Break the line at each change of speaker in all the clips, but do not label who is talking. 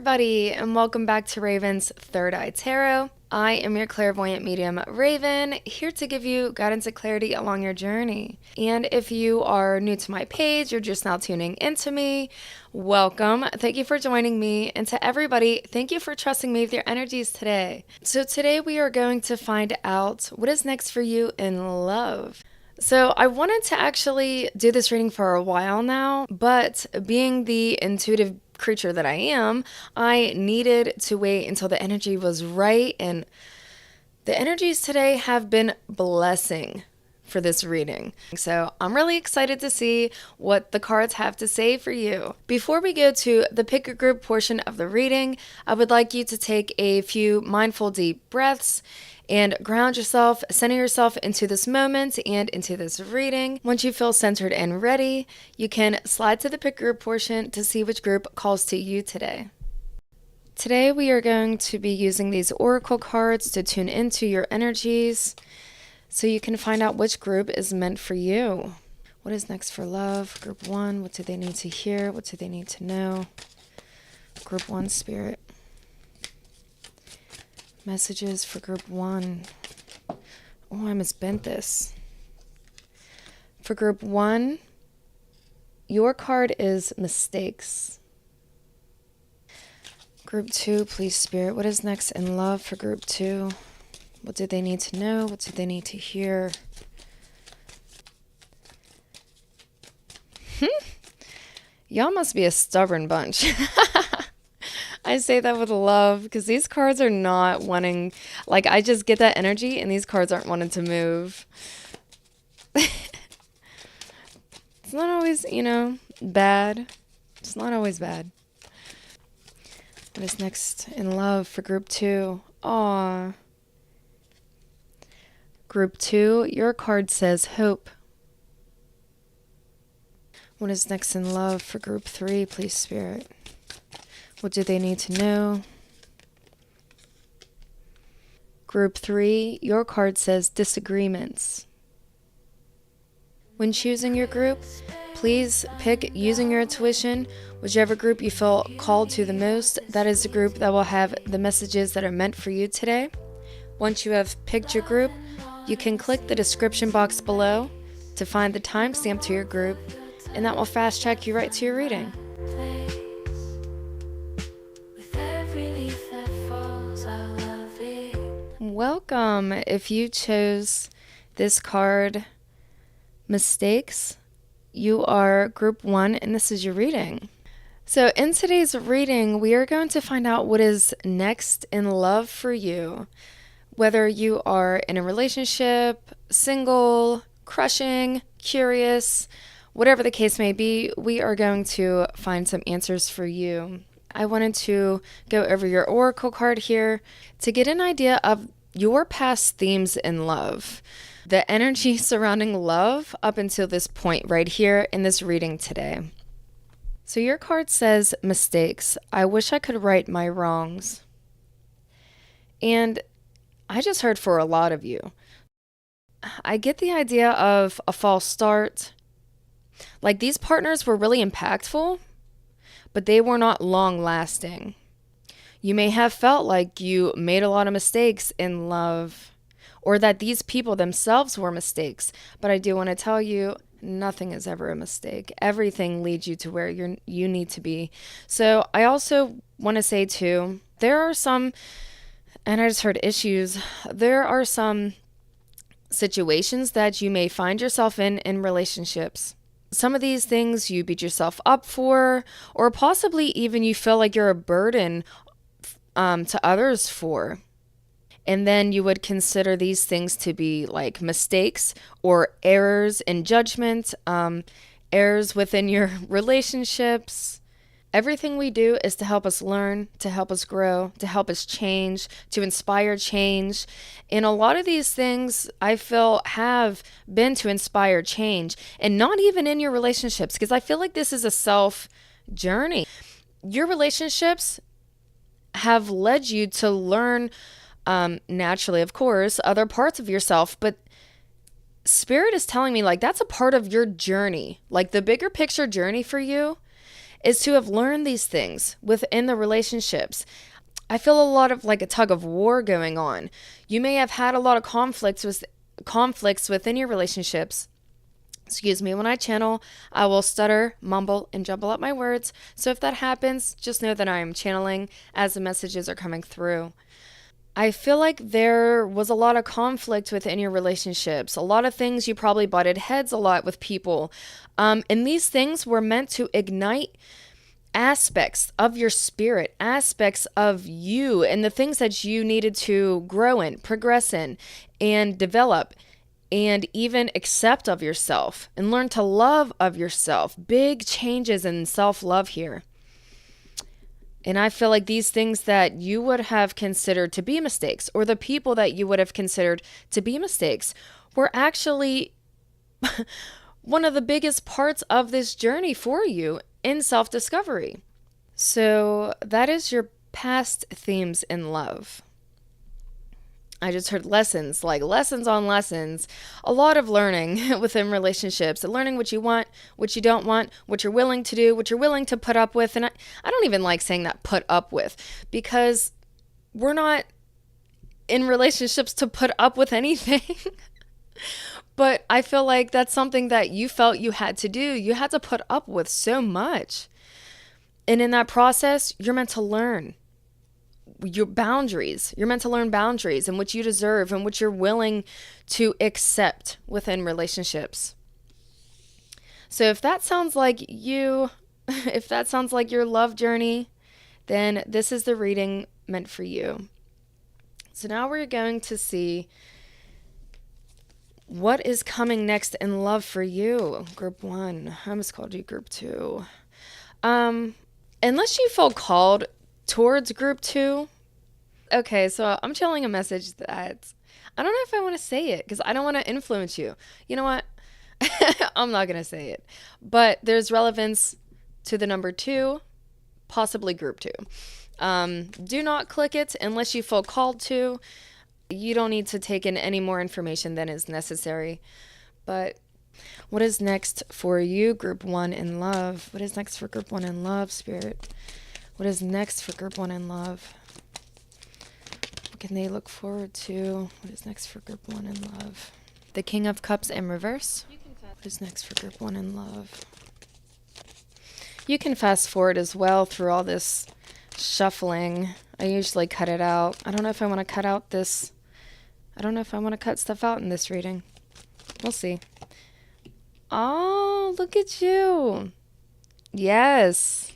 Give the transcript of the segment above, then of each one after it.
everybody, and welcome back to Raven's Third Eye Tarot. I am your clairvoyant medium, Raven, here to give you guidance and clarity along your journey. And if you are new to my page, you're just now tuning into me, welcome. Thank you for joining me. And to everybody, thank you for trusting me with your energies today. So today we are going to find out what is next for you in love. So I wanted to actually do this reading for a while now, but being the intuitive creature that I am, I needed to wait until the energy was right, and the energies today have been blessing for this reading. So I'm really excited to see what the cards have to say for you. Before we go to the pick a group portion of the reading, I would like you to take a few mindful deep breaths and ground yourself, center yourself into this moment and into this reading. Once you feel centered and ready, you can slide to the pick group portion to see which group calls to you today. Today we are going to be using these oracle cards to tune into your energies so you can find out which group is meant for you. What is next for love? Group 1, what do they need to hear? What do they need to know? Group 1 spirit. Messages for group 1. Oh, I misbent this. For group 1, your card is mistakes. Group 2, please spirit, what is next in love for group 2? What do they need to know? What do they need to hear? Y'all must be a stubborn bunch. I say that with love because these cards are not wanting, like, I just get that energy and these cards aren't wanting to move. It's not always, bad. It's not always bad. What is next in love for group 2? Aw. Group 2, your card says hope. What is next in love for group 3, please spirit? What do they need to know? Group 3, your card says disagreements. When choosing your group, please pick using your intuition. Whichever group you feel called to the most, that is the group that will have the messages that are meant for you today. Once you have picked your group, you can click the description box below to find the timestamp to your group, and that will fast track you right to your reading. Welcome. If you chose this card, mistakes, you are group 1 and this is your reading. So in today's reading, we are going to find out what is next in love for you. Whether you are in a relationship, single, crushing, curious, whatever the case may be, we are going to find some answers for you. I wanted to go over your oracle card here to get an idea of your past themes in love, the energy surrounding love up until this point right here in this reading today. So your card says mistakes. I wish I could right my wrongs. And I just heard for a lot of you. I get the idea of a false start. Like these partners were really impactful, but they were not long lasting. You may have felt like you made a lot of mistakes in love, or that these people themselves were mistakes. But I do want to tell you, nothing is ever a mistake. Everything leads you to where you need to be. So I also want to say too, there are some, and I just heard issues, there are some situations that you may find yourself in relationships. Some of these things you beat yourself up for, or possibly even you feel like you're a burden to others for. And then you would consider these things to be like mistakes or errors in judgment, errors within your relationships. Everything we do is to help us learn, to help us grow, to help us change, to inspire change. And a lot of these things I feel have been to inspire change, and not even in your relationships, because I feel like this is a self journey. Your relationships have led you to learn naturally, of course, other parts of yourself, but Spirit is telling me like that's a part of your journey, like the bigger picture journey for you is to have learned these things within the relationships. I feel a lot of like a tug of war going on. You may have had a lot of conflicts within your relationships. Excuse me, when I channel, I will stutter, mumble, and jumble up my words. So if that happens, just know that I am channeling as the messages are coming through. I feel like there was a lot of conflict within your relationships. A lot of things you probably butted heads a lot with people. And these things were meant to ignite aspects of your spirit, aspects of you, and the things that you needed to grow in, progress in, and develop, and even accept of yourself and learn to love of yourself. Big changes in self-love here. And I feel like these things that you would have considered to be mistakes, or the people that you would have considered to be mistakes, were actually one of the biggest parts of this journey for you in self-discovery. So that is your past themes in love. I just heard lessons, like lessons on lessons, a lot of learning within relationships, learning what you want, what you don't want, what you're willing to do, what you're willing to put up with. And I don't even like saying that put up with, because we're not in relationships to put up with anything. But I feel like that's something that you felt you had to do. You had to put up with so much. And in that process, you're meant to learn your boundaries. You're meant to learn boundaries and what you deserve and what you're willing to accept within relationships. So if that sounds like you, if that sounds like your love journey, then this is the reading meant for you. So now we're going to see what is coming next in love for you. Group 1. I almost called you Group 2. Unless you feel called towards Group 2. Okay, so I'm channeling a message that I don't know if I want to say it because I don't want to influence you. You know what? I'm not going to say it. But there's relevance to the number 2, possibly Group 2. Do not click it unless you feel called to. You don't need to take in any more information than is necessary. But what is next for you, Group 1 in love? What is next for Group 1 in love, Spirit? What is next for Group 1 in love? What can they look forward to? What is next for Group 1 in love? The King of Cups in reverse. What is next for Group 1 in love? You can fast forward as well through all this shuffling. I usually cut it out. I don't know if I want to cut out this. I don't know if I want to cut stuff out in this reading. We'll see. Oh, look at you. Yes.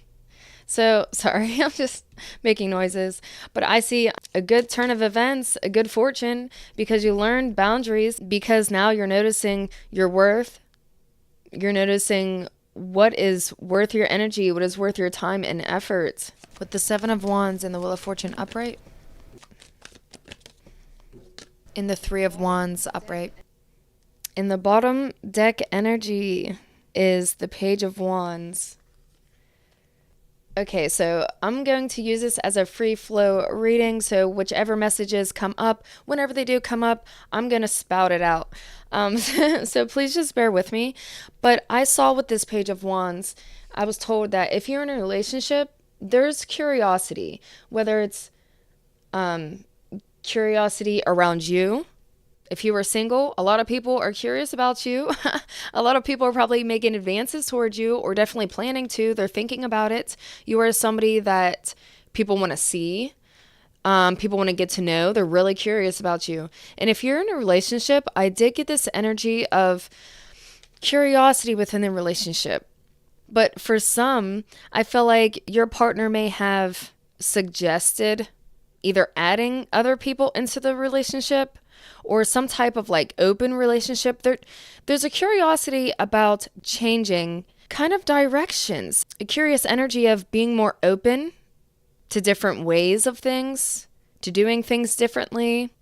So, sorry, I'm just making noises. But I see a good turn of events, a good fortune, because you learned boundaries, because now you're noticing your worth. You're noticing what is worth your energy, what is worth your time and effort. With the 7 of Wands and the Wheel of Fortune upright. In the 3 of Wands upright. In the bottom deck energy is the Page of Wands. Okay, so I'm going to use this as a free flow reading. So whichever messages come up, whenever they do come up, I'm going to spout it out. So please just bear with me. But I saw with this Page of Wands, I was told that if you're in a relationship, there's curiosity, whether it's curiosity around you. If you were single, a lot of people are curious about you. A lot of people are probably making advances towards you, or definitely planning to. They're thinking about it. You are somebody that people want to see. People want to get to know. They're really curious about you. And if you're in a relationship, I did get this energy of curiosity within the relationship. But for some, I feel like your partner may have suggested either adding other people into the relationship or some type of like open relationship. There's a curiosity about changing kind of directions, a curious energy of being more open to different ways of things, to doing things differently.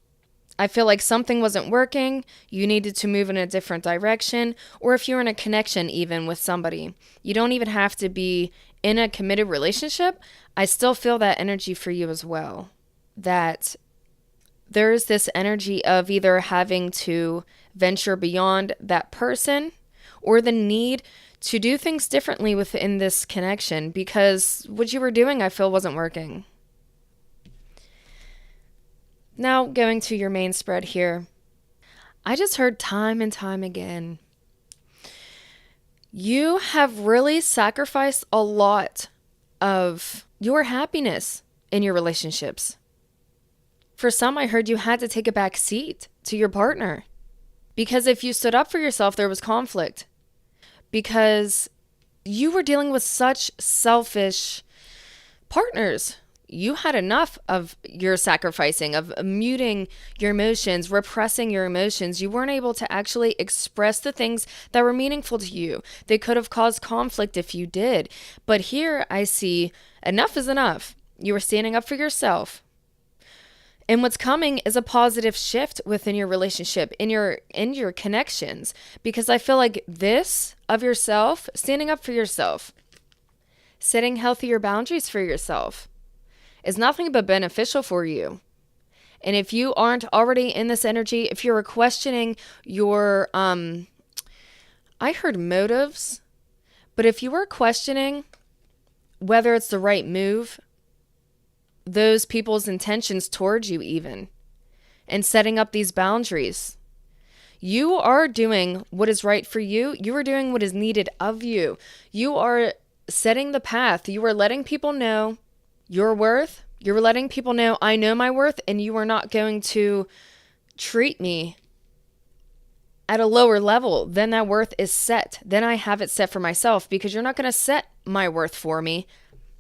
I feel like something wasn't working, you needed to move in a different direction, or if you're in a connection even with somebody, you don't even have to be in a committed relationship. I still feel that energy for you as well. That there's this energy of either having to venture beyond that person or the need to do things differently within this connection because what you were doing, I feel, wasn't working. Now, going to your main spread here, I just heard time and time again, you have really sacrificed a lot of your happiness in your relationships. For some, I heard you had to take a back seat to your partner because if you stood up for yourself, there was conflict because you were dealing with such selfish partners. You had enough of your sacrificing, of muting your emotions, repressing your emotions. You weren't able to actually express the things that were meaningful to you. They could have caused conflict if you did. But here I see enough is enough. You were standing up for yourself. And what's coming is a positive shift within your relationship, in your connections. Because I feel like this of yourself, standing up for yourself, setting healthier boundaries for yourself, is nothing but beneficial for you. And if you aren't already in this energy, if you're questioning your, I heard motives, but if you were questioning whether it's the right move, those people's intentions towards you even, and setting up these boundaries, you are doing what is right for you. You are doing what is needed of you. You are setting the path. You are letting people know your worth. You're letting people know, I know my worth, and you are not going to treat me at a lower level than that worth is set. Then I have it set for myself because you're not going to set my worth for me.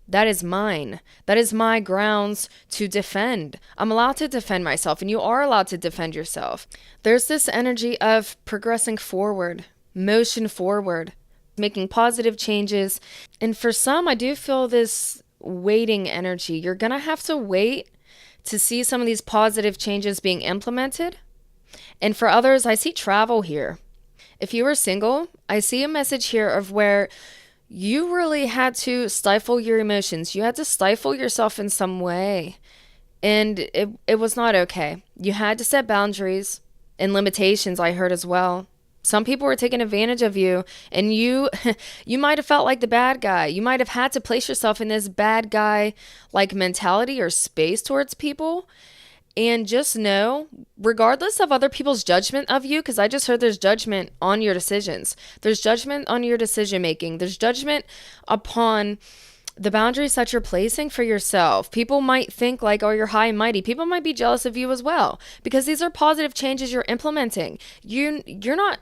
That is mine. That is my grounds to defend. I'm allowed to defend myself, and you are allowed to defend yourself. There's this energy of progressing forward, motion forward, making positive changes. And for some, I do feel this waiting energy. You're going to have to wait to see some of these positive changes being implemented. And for others, I see travel here. If you are single, I see a message here of where you really had to stifle your emotions. You had to stifle yourself in some way. And it was not okay. You had to set boundaries and limitations, I heard as well. Some people were taking advantage of you, and you might have felt like the bad guy. You might have had to place yourself in this bad guy like mentality or space towards people. And just know, regardless of other people's judgment of you, because I just heard there's judgment on your decisions. There's judgment on your decision making. There's judgment upon the boundaries that you're placing for yourself. People might think like, oh, you're high and mighty. People might be jealous of you as well, because these are positive changes you're implementing. You're not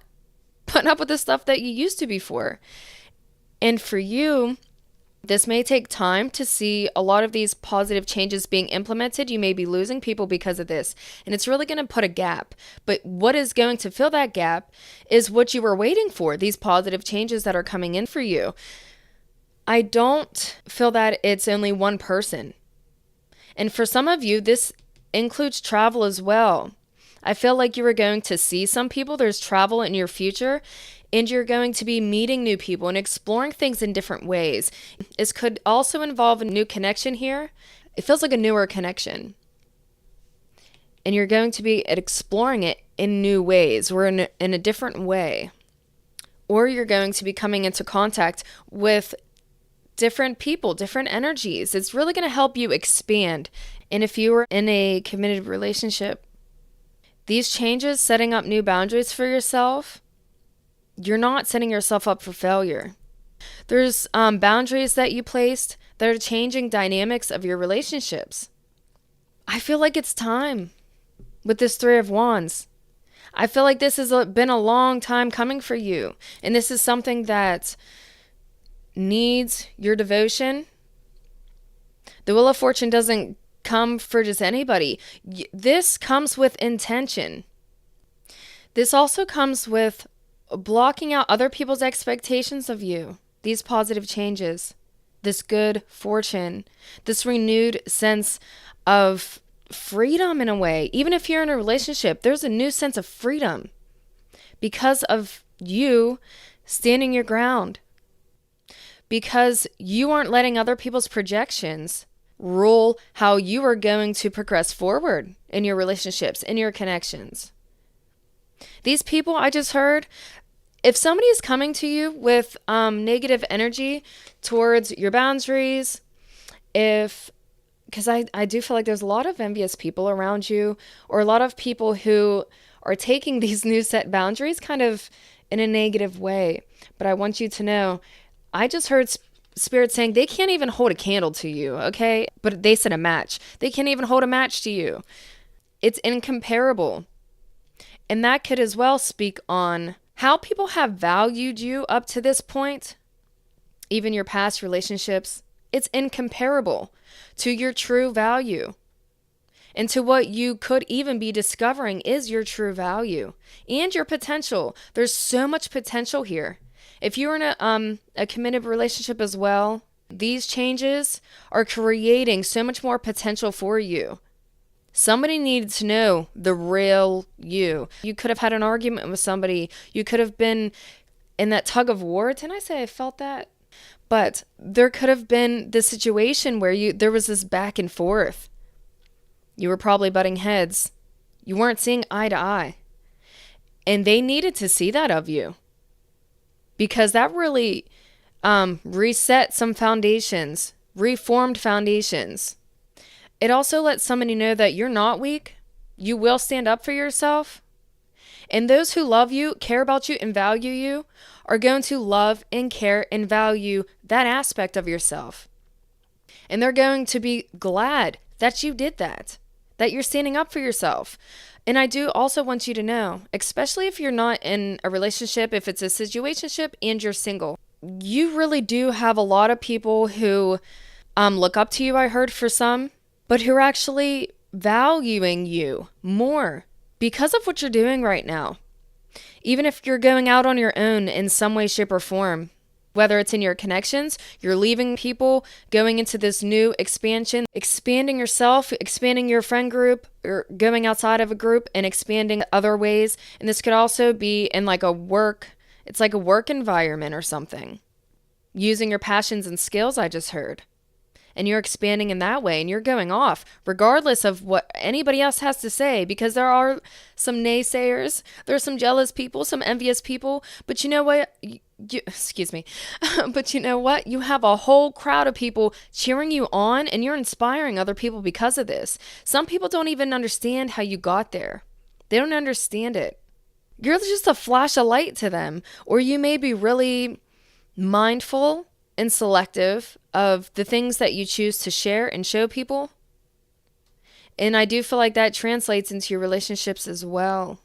putting up with the stuff that you used to before. And for you, this may take time to see a lot of these positive changes being implemented. You may be losing people because of this, and it's really going to put a gap. But what is going to fill that gap is what you were waiting for, these positive changes that are coming in for you. I don't feel that it's only one person. And for some of you, this includes travel as well. I feel like you are going to see some people. There's travel in your future, and you're going to be meeting new people and exploring things in different ways. This could also involve a new connection here. It feels like a newer connection. And you're going to be exploring it in new ways or in a different way. Or you're going to be coming into contact with different people, different energies. It's really going to help you expand. And if you were in a committed relationship, these changes, setting up new boundaries for yourself, you're not setting yourself up for failure. There's boundaries that you placed that are changing dynamics of your relationships. I feel like it's time with this Three of Wands. I feel like this has been a long time coming for you. And this is something that needs your devotion. The Wheel of Fortune doesn't come for just anybody. This comes with intention. This also comes with blocking out other people's expectations of you. These positive changes, this good fortune, this renewed sense of freedom in a way. Even if you're in a relationship, there's a new sense of freedom because of you standing your ground. Because you aren't letting other people's projections rule how you are going to progress forward in your relationships, in your connections. These people I just heard, If somebody is coming to you with negative energy towards your boundaries, because I do feel like there's a lot of envious people around you, or a lot of people who are taking these new set boundaries kind of in a negative way. But I want you to know, I just heard Spirit saying they can't even hold a candle to you, okay? But they said a match. They can't even hold a match to you. It's incomparable. And that could as well speak on how people have valued you up to this point, even your past relationships. It's incomparable to your true value and to what you could even be discovering is your true value and your potential. There's so much potential here. If you're in a committed relationship as well, these changes are creating so much more potential for you. Somebody needed to know the real you. You could have had an argument with somebody. You could have been in that tug of war. Didn't I say I felt that? But there could have been this situation where there was this back and forth. You were probably butting heads. You weren't seeing eye to eye. And they needed to see that of you. Because that really reset some foundations, reformed foundations. It also lets somebody know that you're not weak. You will stand up for yourself. And those who love you, care about you, and value you are going to love and care and value that aspect of yourself. And they're going to be glad that you did that you're standing up for yourself. And I do also want you to know, especially if you're not in a relationship, if it's a situationship and you're single, you really do have a lot of people who look up to you, I heard for some, but who are actually valuing you more because of what you're doing right now. Even if you're going out on your own in some way, shape, or form, whether it's in your connections, you're leaving people, going into this new expansion, expanding yourself, expanding your friend group, or going outside of a group and expanding other ways. And this could also be in like it's like a work environment or something. Using your passions and skills, I just heard. And you're expanding in that way, and you're going off regardless of what anybody else has to say, because there are some naysayers, there's some jealous people, some envious people, but you know what? Excuse me. But you know what? You have a whole crowd of people cheering you on, and you're inspiring other people because of this. Some people don't even understand how you got there. They don't understand it. You're just a flash of light to them, or you may be really mindful and selective of the things that you choose to share and show people. And I do feel like that translates into your relationships as well.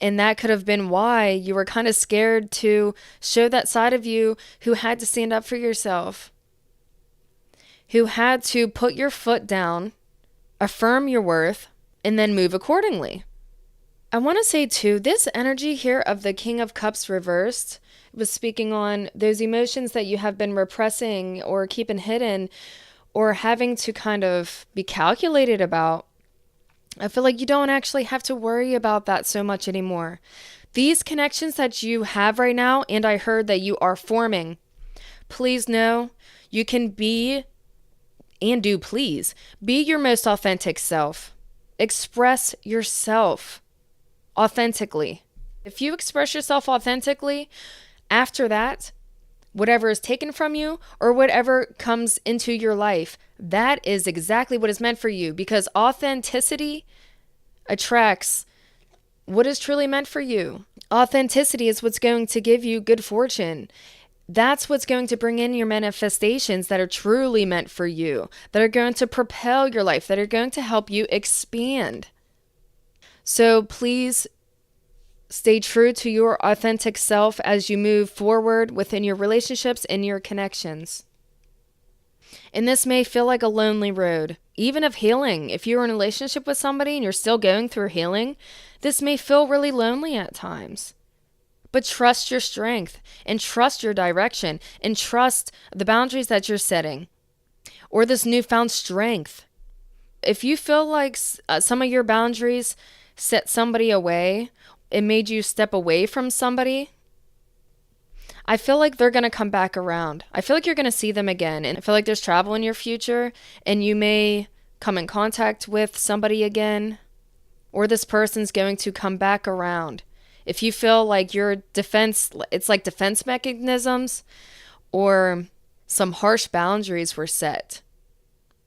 And that could have been why you were kind of scared to show that side of you who had to stand up for yourself, who had to put your foot down, affirm your worth, and then move accordingly. I want to say too, this energy here of the King of Cups reversed was speaking on those emotions that you have been repressing or keeping hidden or having to kind of be calculated about. I feel like you don't actually have to worry about that so much anymore. These connections that you have right now, and I heard that you are forming, please know you can be, and do please, be your most authentic self. Express yourself authentically. If you express yourself authentically, after that, whatever is taken from you or whatever comes into your life, that is exactly what is meant for you, because authenticity attracts what is truly meant for you. Authenticity is what's going to give you good fortune. That's what's going to bring in your manifestations that are truly meant for you, that are going to propel your life, that are going to help you expand. So please stay true to your authentic self as you move forward within your relationships and your connections. And this may feel like a lonely road, even of healing. If you're in a relationship with somebody and you're still going through healing, this may feel really lonely at times. But trust your strength and trust your direction and trust the boundaries that you're setting or this newfound strength. If you feel like some of your boundaries set somebody away, it made you step away from somebody, I feel like they're going to come back around. I feel like you're going to see them again. And I feel like there's travel in your future and you may come in contact with somebody again, or this person's going to come back around If you feel like your defense, it's like defense mechanisms or some harsh boundaries were set.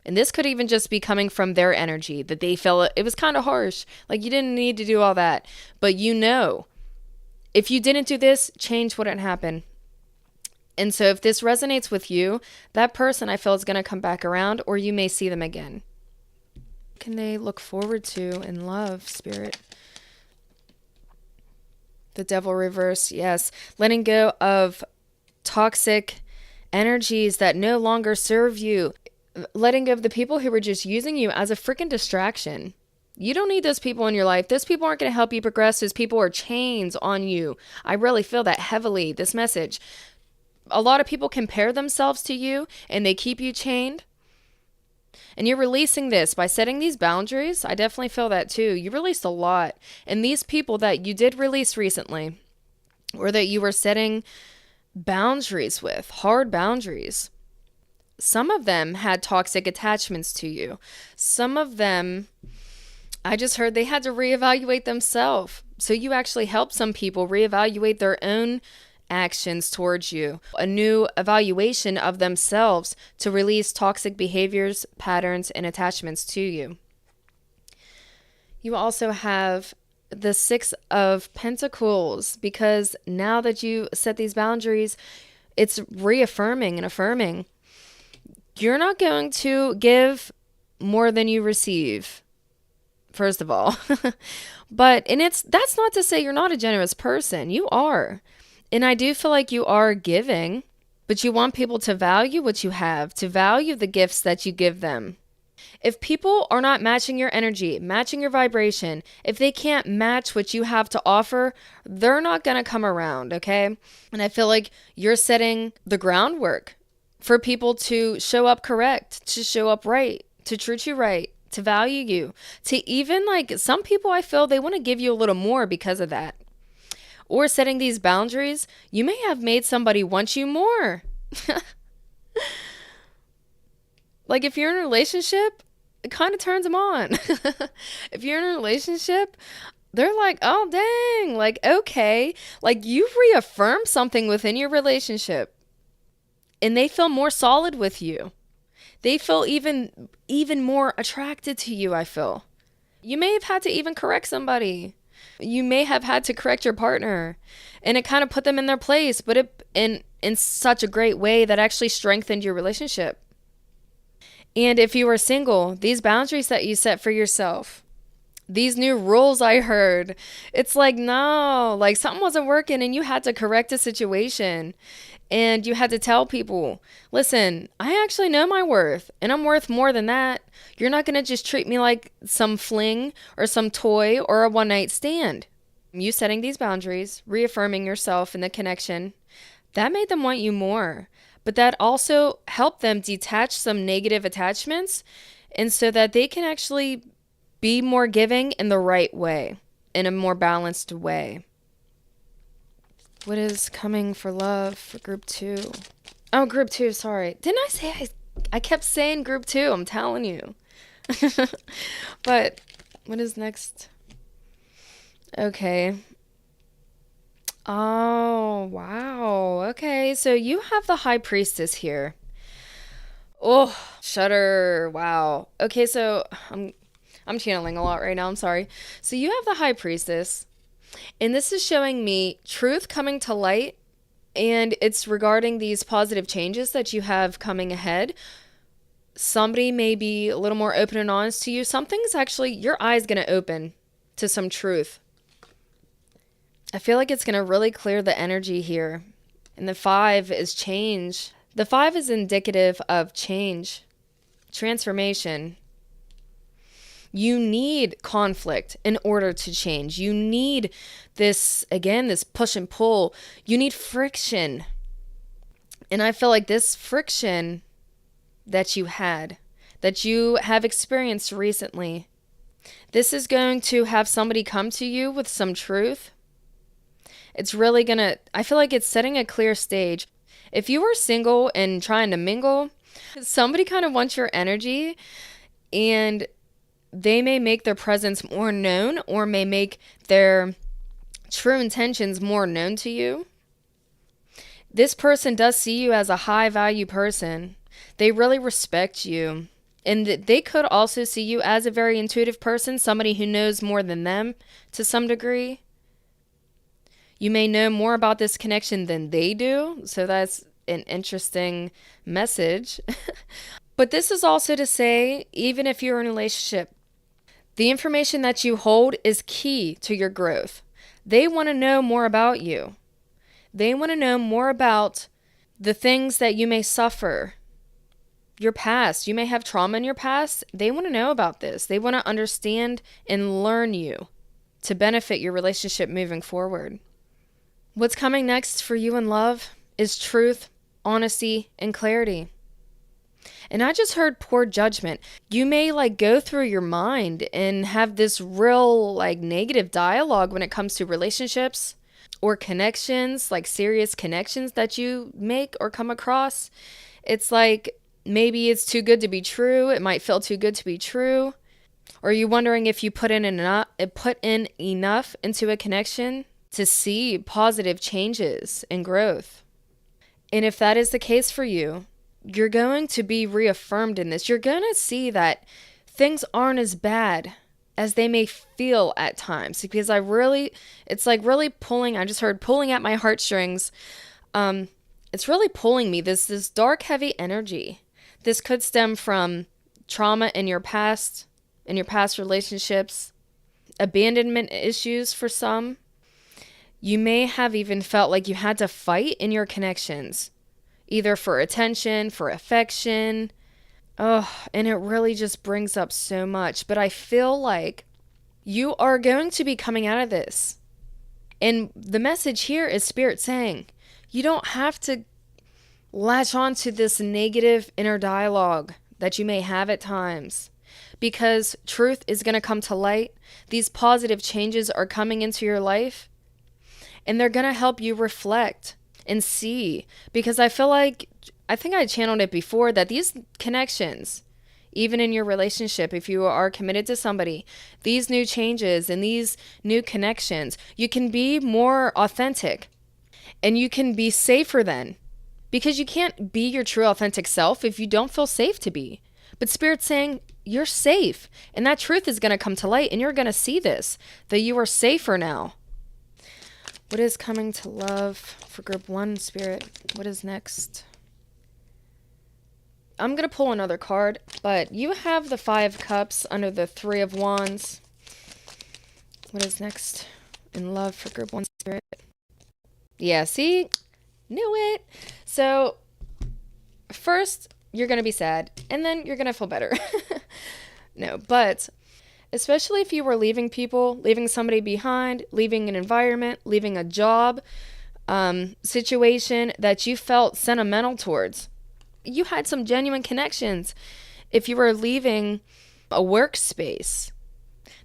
And this could even just be coming from their energy, that they felt it was kind of harsh. Like, you didn't need to do all that. But you know, if you didn't do this, change wouldn't happen. And so if this resonates with you, that person I feel is going to come back around, or you may see them again. What can they look forward to in love, Spirit? The Devil reverse, yes. Letting go of toxic energies that no longer serve you. Letting go of the people who were just using you as a freaking distraction. You don't need those people in your life. Those people aren't going to help you progress. Those people are chains on you. I really feel that heavily, this message. A lot of people compare themselves to you and they keep you chained. And you're releasing this by setting these boundaries. I definitely feel that too. You released a lot. And these people that you did release recently, or that you were setting boundaries with, hard boundaries, some of them had toxic attachments to you. Some of them, I just heard they had to reevaluate themselves. So you actually helped some people reevaluate their own actions towards you, a new evaluation of themselves to release toxic behaviors, patterns, and attachments to you. You also have the Six of Pentacles, because now that you set these boundaries, it's reaffirming and affirming. You're not going to give more than you receive, first of all. That's not to say you're not a generous person. You are. And I do feel like you are giving, but you want people to value what you have, to value the gifts that you give them. If people are not matching your energy, matching your vibration, if they can't match what you have to offer, they're not going to come around, okay? And I feel like you're setting the groundwork for people to show up correct, to show up right, to treat you right, to value you, to even like some people I feel they want to give you a little more because of that. Or setting these boundaries, you may have made somebody want you more. Like if you're in a relationship, it kind of turns them on. If you're in a relationship, they're like, oh, dang, like, okay. Like you reaffirm something within your relationship and they feel more solid with you. They feel even more attracted to you, I feel. You may have had to even correct somebody. You may have had to correct your partner and it kind of put them in their place, but it in such a great way that actually strengthened your relationship. And if you are single, these boundaries that you set for yourself, these new rules I heard, it's like, no, like something wasn't working and you had to correct a situation and you had to tell people, listen, I actually know my worth and I'm worth more than that. You're not going to just treat me like some fling or some toy or a one night stand. You setting these boundaries, reaffirming yourself in the connection, that made them want you more. But that also helped them detach some negative attachments and so that they can actually be more giving in the right way, in a more balanced way. What is coming for love for group 2? Oh, group 2, sorry. Didn't I say I kept saying group 2, I'm telling you. But what is next? Okay. Oh, wow. Okay, so you have the High Priestess here. Oh, shudder. Wow. Okay, so I'm channeling a lot right now. I'm sorry. So you have the High Priestess, and this is showing me truth coming to light, and it's regarding these positive changes that you have coming ahead. Somebody may be a little more open and honest to you. Something's actually, your eye's going to open to some truth. I feel like it's going to really clear the energy here. And the 5 is change. The 5 is indicative of change, transformation. You need conflict in order to change. You need this, again, this push and pull. You need friction. And I feel like this friction that you have experienced recently, this is going to have somebody come to you with some truth. It's really gonna, I feel like it's setting a clear stage. If you are single and trying to mingle, somebody kind of wants your energy and they may make their presence more known or may make their true intentions more known to you. This person does see you as a high value person. They really respect you. And they could also see you as a very intuitive person, somebody who knows more than them to some degree. You may know more about this connection than they do, so that's an interesting message. But this is also to say, even if you're in a relationship, the information that you hold is key to your growth. They want to know more about you. They want to know more about the things that you may suffer, your past. You may have trauma in your past. They want to know about this. They want to understand and learn you to benefit your relationship moving forward. What's coming next for you in love is truth, honesty, and clarity. And I just heard poor judgment. You may go through your mind and have this real negative dialogue when it comes to relationships or connections, serious connections that you make or come across. It's maybe it's too good to be true. It might feel too good to be true. Or are you wondering if you put in enough into a connection to see positive changes and growth? And if that is the case for you, you're going to be reaffirmed in this. You're going to see that things aren't as bad as they may feel at times. Because it's really pulling, I just heard pulling at my heartstrings. It's really pulling me, this dark, heavy energy. This could stem from trauma in your past relationships, abandonment issues for some. You may have even felt like you had to fight in your connections, either for attention, for affection. Oh, and it really just brings up so much. But I feel like you are going to be coming out of this. And the message here is Spirit saying, you don't have to latch on to this negative inner dialogue that you may have at times, because truth is going to come to light. These positive changes are coming into your life, and they're going to help you reflect and see, because I think I channeled it before, that these connections, even in your relationship, if you are committed to somebody, these new changes and these new connections, you can be more authentic and you can be safer then, because you can't be your true authentic self if you don't feel safe to be. But Spirit's saying you're safe, and that truth is going to come to light, and you're going to see this, that you are safer now. What is coming to love for group 1, Spirit? What is next? I'm going to pull another card, but you have the 5 cups under the 3 of wands. What is next in love for group 1, Spirit? Yeah, see? Knew it. So, first, you're going to be sad, and then you're going to feel better. No, but especially if you were leaving people, leaving somebody behind, leaving an environment, leaving a job, situation that you felt sentimental towards. You had some genuine connections. If you were leaving a workspace,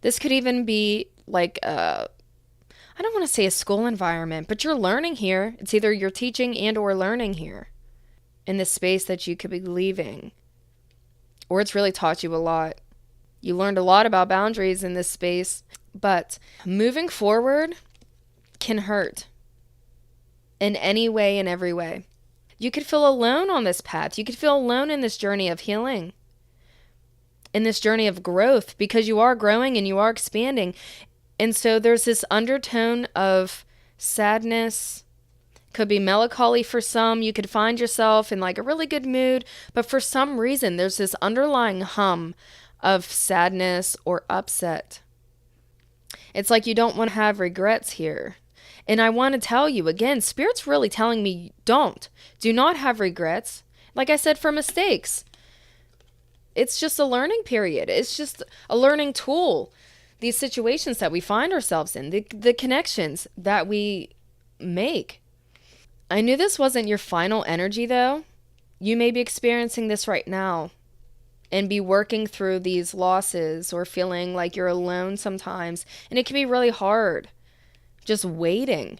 this could even be I don't want to say a school environment, but you're learning here. It's either you're teaching and or learning here in this space that you could be leaving. Or it's really taught you a lot. You learned a lot about boundaries in this space, but moving forward can hurt in any way, in every way. You could feel alone on this path. You could feel alone in this journey of healing, in this journey of growth, because you are growing and you are expanding. And so there's this undertone of sadness, could be melancholy for some. You could find yourself in a really good mood, but for some reason there's this underlying hum of sadness or upset. It's like you don't want to have regrets here. And I want to tell you again, Spirit's really telling me do not have regrets. Like I said, for mistakes. It's just a learning period. It's just a learning tool. These situations that we find ourselves in, the connections that we make. I knew this wasn't your final energy though. You may be experiencing this right now and be working through these losses or feeling like you're alone sometimes. And it can be really hard just waiting.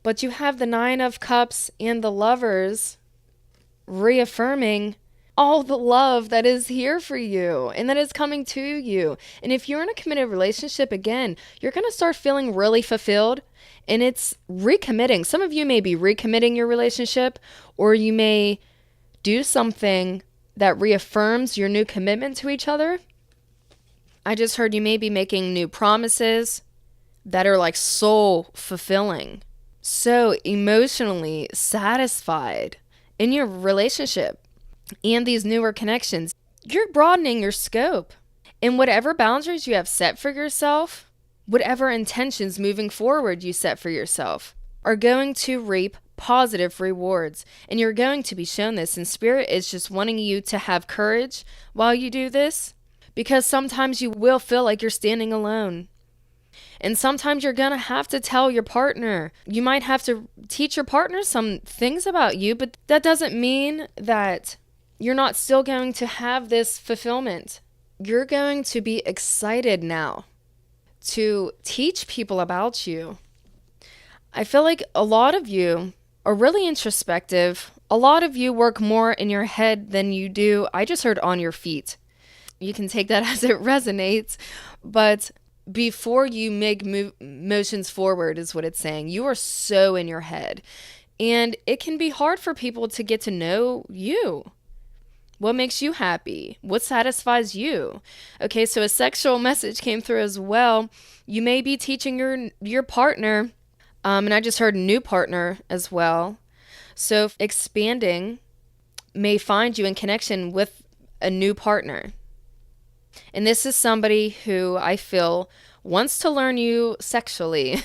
But you have the 9 of Cups and the Lovers reaffirming all the love that is here for you and that is coming to you. And if you're in a committed relationship, again, you're going to start feeling really fulfilled, and it's recommitting. Some of you may be recommitting your relationship, or you may do something that reaffirms your new commitment to each other. I just heard you may be making new promises that are like soul fulfilling, so emotionally satisfied in your relationship and these newer connections. You're broadening your scope, and whatever boundaries you have set for yourself, whatever intentions moving forward you set for yourself, are going to reap positive rewards. And you're going to be shown this, and Spirit is just wanting you to have courage while you do this, because sometimes you will feel like you're standing alone. And sometimes you're going to have to tell your partner. You might have to teach your partner some things about you, but that doesn't mean that you're not still going to have this fulfillment. You're going to be excited now to teach people about you. I feel like a lot of you are really introspective. A lot of you work more in your head than you do, I just heard, on your feet. You can take that as it resonates, but before you make motions forward is what it's saying. You are so in your head, and it can be hard for people to get to know you. What makes you happy? What satisfies you? Okay, so a sexual message came through as well. You may be teaching your partner, and I just heard new partner as well. So expanding may find you in connection with a new partner. And this is somebody who I feel wants to learn you sexually.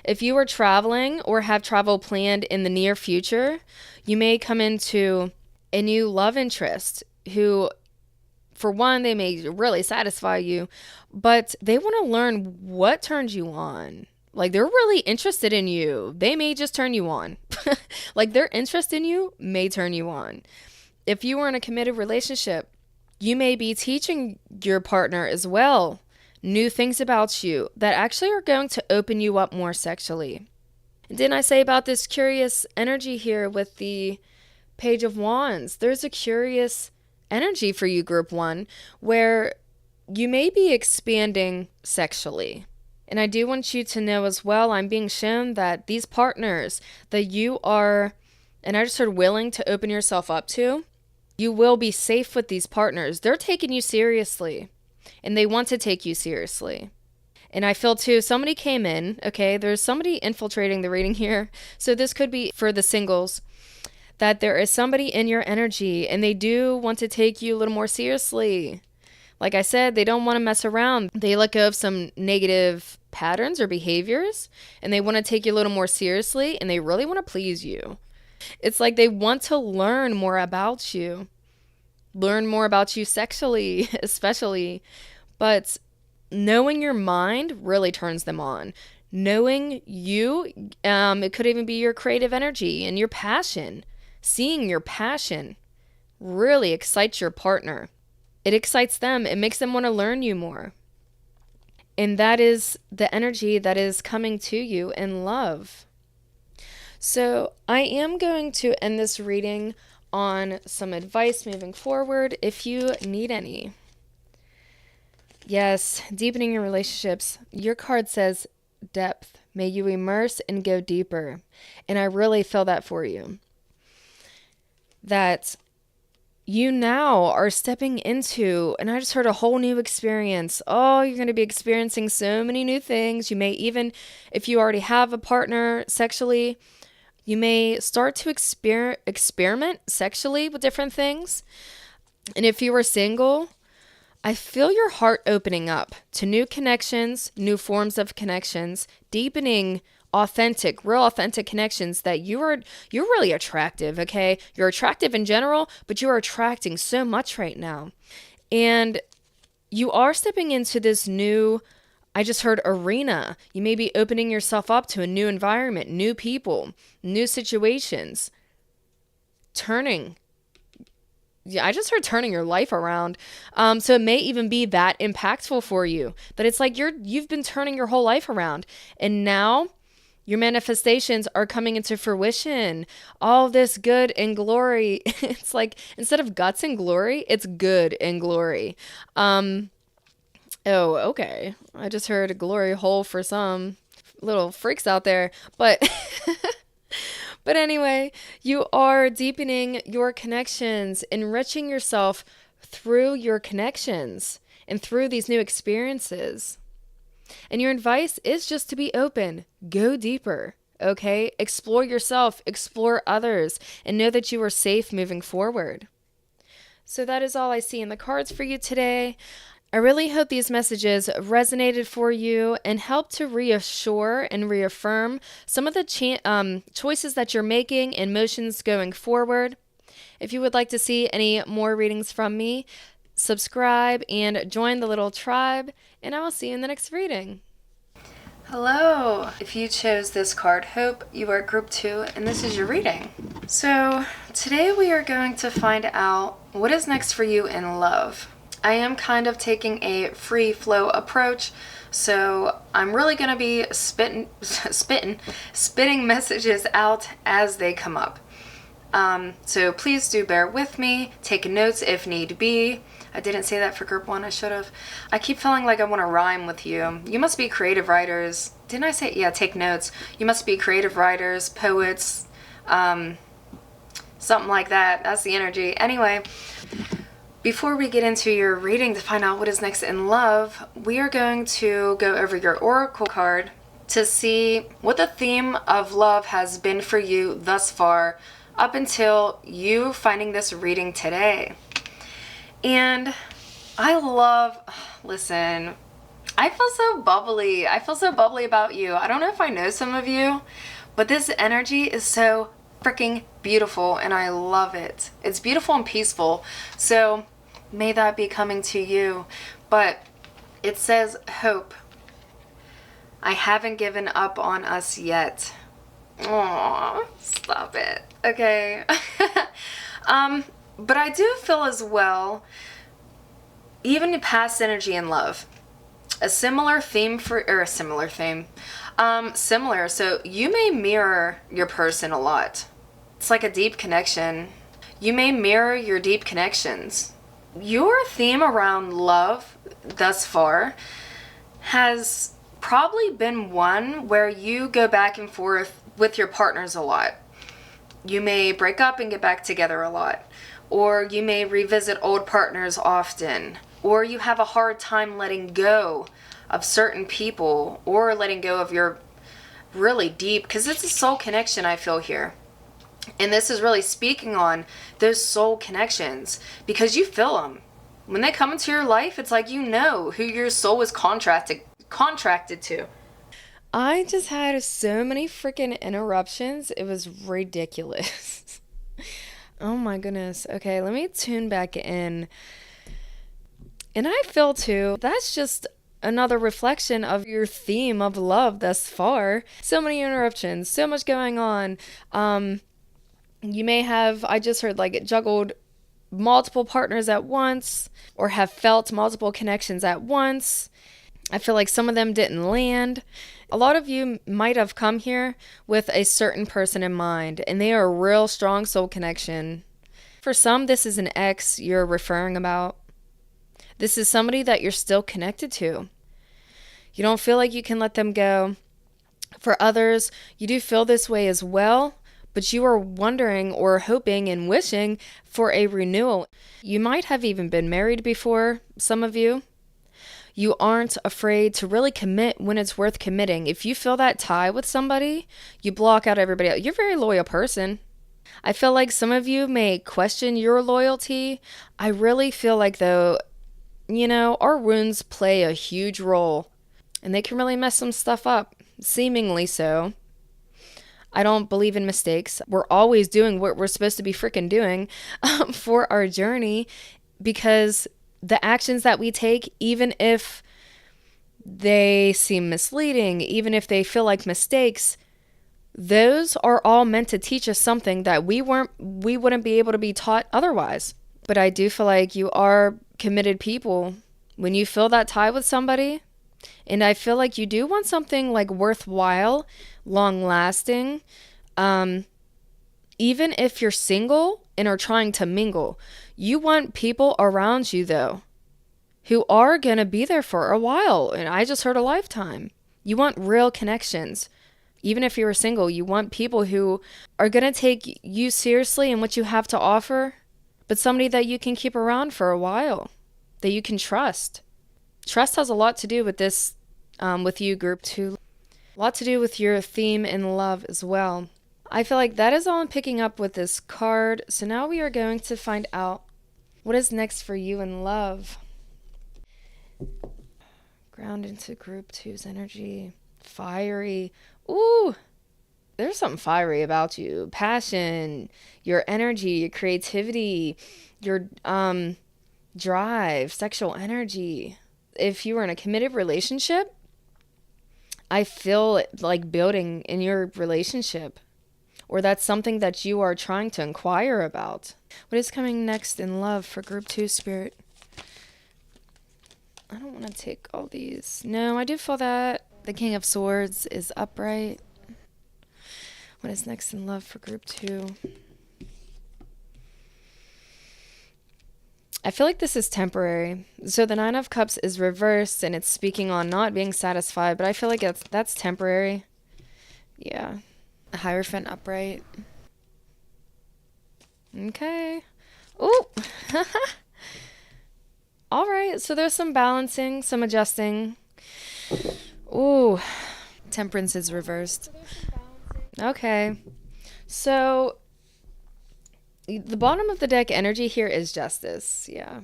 If you are traveling or have travel planned in the near future, you may come into a new love interest who, for one, they may really satisfy you, but they want to learn what turns you on. Like, they're really interested in you. They may just turn you on. Like, their interest in you may turn you on. If you are in a committed relationship, you may be teaching your partner as well new things about you that actually are going to open you up more sexually. And didn't I say about this curious energy here with the Page of Wands? There's a curious energy for you, Group 1, where you may be expanding sexually. And I do want you to know as well, I'm being shown that these partners that you are, and I just heard, willing to open yourself up to, you will be safe with these partners. They're taking you seriously, and they want to take you seriously. And I feel too, somebody came in, okay, there's somebody infiltrating the reading here. So this could be for the singles, that there is somebody in your energy, and they do want to take you a little more seriously. Like I said, they don't want to mess around. They let go of some negative patterns or behaviors, and they want to take you a little more seriously, and they really want to please you. It's like they want to learn more about you sexually, especially. But knowing your mind really turns them on. Knowing you, it could even be your creative energy and your passion. Seeing your passion really excites your partner. It excites them. It makes them want to learn you more. And that is the energy that is coming to you in love. So I am going to end this reading on some advice moving forward if you need any. Yes, deepening your relationships. Your card says depth. May you immerse and go deeper. And I really feel that for you. That you now are stepping into, and I just heard, a whole new experience. Oh, you're going to be experiencing so many new things. You may even, if you already have a partner sexually, you may start to experiment sexually with different things. And if you are single, I feel your heart opening up to new connections, new forms of connections, deepening real authentic connections that you're really attractive, okay? You're attractive in general, but you are attracting so much right now. And you are stepping into this new, I just heard, arena. You may be opening yourself up to a new environment, new people, new situations. I just heard turning your life around. So it may even be that impactful for you. That it's like you've been turning your whole life around. And now Your manifestations are coming into fruition. All this good and glory. It's like, instead of guts and glory, it's good and glory. Oh, okay. I just heard a glory hole for some little freaks out there. But but anyway, you are deepening your connections, enriching yourself through your connections and through these new experiences. And your advice is just to be open. Go deeper. Okay? Explore yourself, explore others, and know that you are safe moving forward. So that is all I see in the cards for you today. I really hope these messages resonated for you and helped to reassure and reaffirm some of the choices that you're making and motions going forward. If you would like to see any more readings from me, subscribe and join the little tribe, and I will see you in the next reading. Hello! If you chose this card, Hope, you are group 2, and this is your reading. So, today we are going to find out what is next for you in love. I am kind of taking a free flow approach, so I'm really going to be spitting messages out as they come up. So please do bear with me, take notes if need be. I didn't say that for group 1, I should have. I keep feeling like I want to rhyme with you. You must be creative writers. Didn't I say, yeah, take notes. You must be creative writers, poets, something like that. That's the energy. Anyway, before we get into your reading to find out what is next in love, we are going to go over your oracle card to see what the theme of love has been for you thus far up until you finding this reading today. And listen, I feel so bubbly. I feel so bubbly about you. I don't know if I know some of you, but this energy is so freaking beautiful and I love it. It's beautiful and peaceful. So may that be coming to you. But it says, Hope, I haven't given up on us yet. Aw, stop it. Okay. But I do feel as well, even past energy and love, similar. So you may mirror your person a lot. It's like a deep connection. You may mirror your deep connections. Your theme around love thus far has probably been one where you go back and forth with your partners a lot. You may break up and get back together a lot. Or you may revisit old partners often. Or you have a hard time letting go of certain people or letting go of your really deep, because it's a soul connection I feel here. And this is really speaking on those soul connections because you feel them. When they come into your life, it's like you know who your soul is contracted to. I just had so many freaking interruptions. It was ridiculous. Oh my goodness. Okay, let me tune back in. And I feel too, that's just another reflection of your theme of love thus far. So many interruptions, so much going on. You may have, I just heard, like, juggled multiple partners at once or have felt multiple connections at once. I feel like some of them didn't land. A lot of you might have come here with a certain person in mind, and they are a real strong soul connection. For some, this is an ex you're referring about. This is somebody that you're still connected to. You don't feel like you can let them go. For others, you do feel this way as well, but you are wondering or hoping and wishing for a renewal. You might have even been married before, some of you. You aren't afraid to really commit when it's worth committing. If you feel that tie with somebody, you block out everybody else. You're a very loyal person. I feel like some of you may question your loyalty. I really feel like, though, our wounds play a huge role, and they can really mess some stuff up, seemingly so. I don't believe in mistakes. We're always doing what we're supposed to be freaking doing for our journey, because the actions that we take, even if they seem misleading, even if they feel like mistakes, those are all meant to teach us something that we wouldn't be able to be taught otherwise. But I do feel like you are committed people. When you feel that tie with somebody, And I feel like you do want something like worthwhile, long lasting. Even if you're single and are trying to mingle, you want people around you though who are going to be there for a while. And I just heard a lifetime. You want real connections. Even if you're single, you want people who are going to take you seriously and what you have to offer, but somebody that you can keep around for a while, that you can trust. Trust has a lot to do with this, with you, group 2. A lot to do with your theme in love as well. I feel like that is all I'm picking up with this card. So now we are going to find out what is next for you in love. Ground into group 2's energy. Fiery. Ooh, there's something fiery about you. Passion, your energy, your creativity, your drive, sexual energy. If you were in a committed relationship, I feel it like building in your relationship, or that's something that you are trying to inquire about. What is coming next in love for group 2, Spirit? I don't want to take all these. No, I do feel that the King of Swords is upright. What is next in love for group 2? I feel like this is temporary. So the 9 of Cups is reversed and it's speaking on not being satisfied, but I feel like that's temporary. Yeah. Hierophant upright. Okay. Ooh. All right. So there's some balancing, some adjusting. Ooh. Temperance is reversed. Okay. So the bottom of the deck energy here is Justice. Yeah.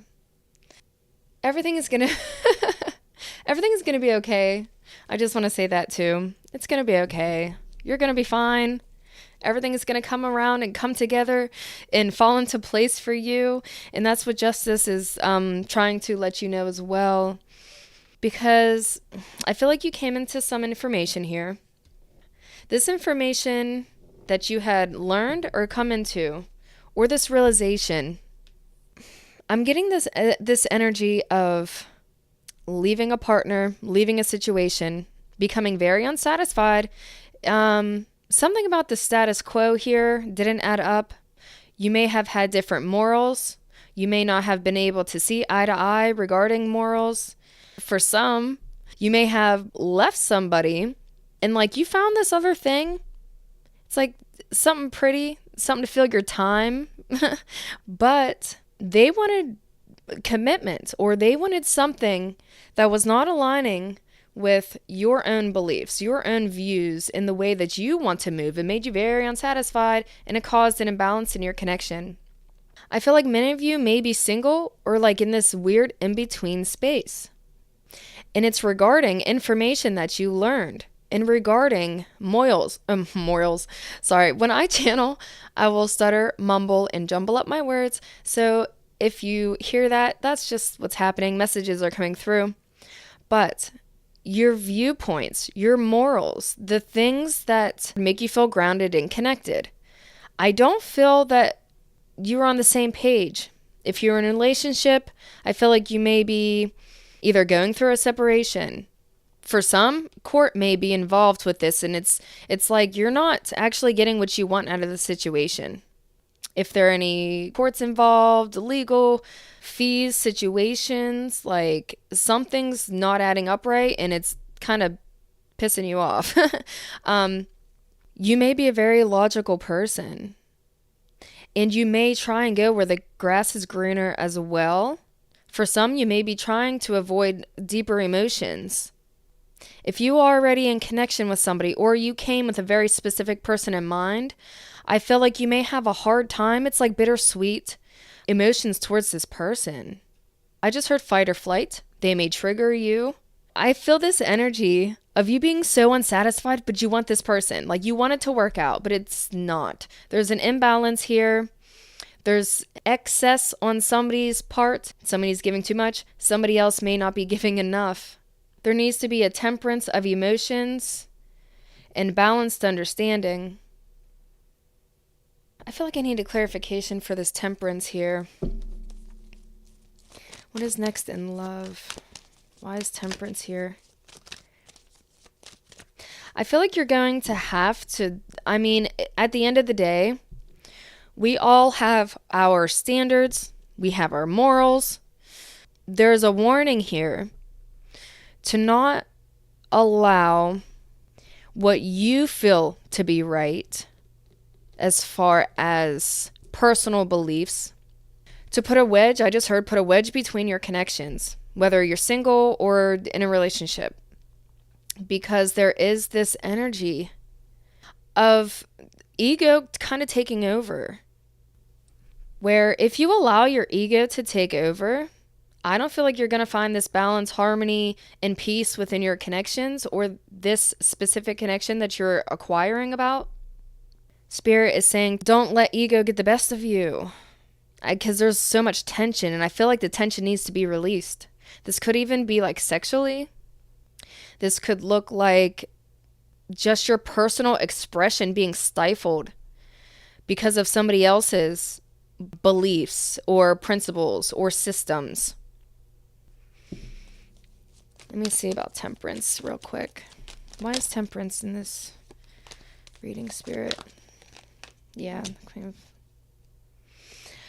Everything is going to be okay. I just want to say that too. It's going to be okay. You're going to be fine. Everything is going to come around and come together and fall into place for you. And that's what Justice is trying to let you know as well. Because I feel like you came into some information here. This information that you had learned or come into, or this realization, I'm getting this energy of leaving a partner, leaving a situation, becoming very unsatisfied. Something about the status quo here didn't add up. You may have had different morals. You may not have been able to see eye to eye regarding morals. For some, you may have left somebody and like you found this other thing. It's like something pretty, something to fill your time. But they wanted commitment, or they wanted something that was not aligning with your own beliefs, your own views in the way that you want to move. It made you very unsatisfied and it caused an imbalance in your connection. I feel like many of you may be single or like in this weird in-between space. And it's regarding information that you learned and regarding morals. Sorry, when I channel, I will stutter, mumble, and jumble up my words. So if you hear that, that's just what's happening. Messages are coming through. But your viewpoints, your morals, the things that make you feel grounded and connected, I don't feel that you're on the same page. If you're in a relationship, I feel like you may be either going through a separation. For some, court may be involved with this, and it's like you're not actually getting what you want out of the situation. If there are any courts involved, legal fees, situations, like something's not adding up right and it's kind of pissing you off. You may be a very logical person, and you may try and go where the grass is greener as well. For some, you may be trying to avoid deeper emotions. If you are already in connection with somebody, or you came with a very specific person in mind, I feel like you may have a hard time. It's like bittersweet emotions towards this person. I just heard fight or flight. They may trigger you. I feel this energy of you being so unsatisfied, but you want this person. Like you want it to work out, but it's not. There's an imbalance here. There's excess on somebody's part. Somebody's giving too much. Somebody else may not be giving enough. There needs to be a temperance of emotions and balanced understanding. I feel like I need a clarification for this temperance here. What is next in love? Why is temperance here? I feel like you're going to have to, I mean, at the end of the day, we all have our standards, we have our morals. There's a warning here to not allow what you feel to be right as far as personal beliefs to put a wedge. I just heard put a wedge between your connections, whether you're single or in a relationship, because there is this energy of ego kind of taking over, where if you allow your ego to take over, I don't feel like you're going to find this balance, harmony, and peace within your connections or this specific connection that you're acquiring about. Spirit is saying, don't let ego get the best of you, because there's so much tension, and I feel like the tension needs to be released. This could even be like sexually. This could look like just your personal expression being stifled because of somebody else's beliefs or principles or systems. Let me see about temperance real quick. Why is temperance in this reading, Spirit? Yeah, Queen of...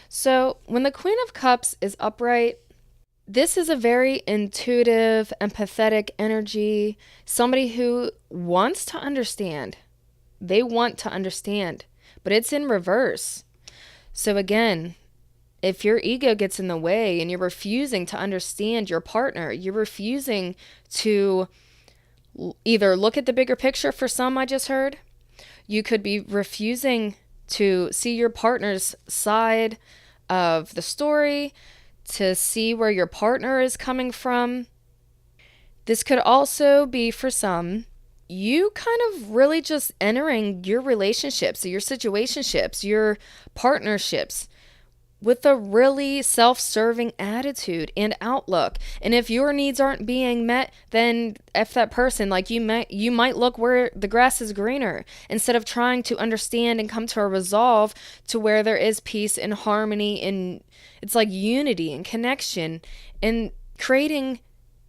So when the Queen of Cups is upright, this is a very intuitive, empathetic energy. Somebody who wants to understand. They want to understand, but it's in reverse. So again, if your ego gets in the way and you're refusing to understand your partner, you're refusing to either look at the bigger picture for some, I just heard. You could be refusing to see your partner's side of the story, to see where your partner is coming from. This could also be for some, you kind of really just entering your relationships, your situationships, your partnerships with a really self-serving attitude and outlook. And if your needs aren't being met, then F that person. Like you might look where the grass is greener instead of trying to understand and come to a resolve to where there is peace and harmony, and it's like unity and connection and creating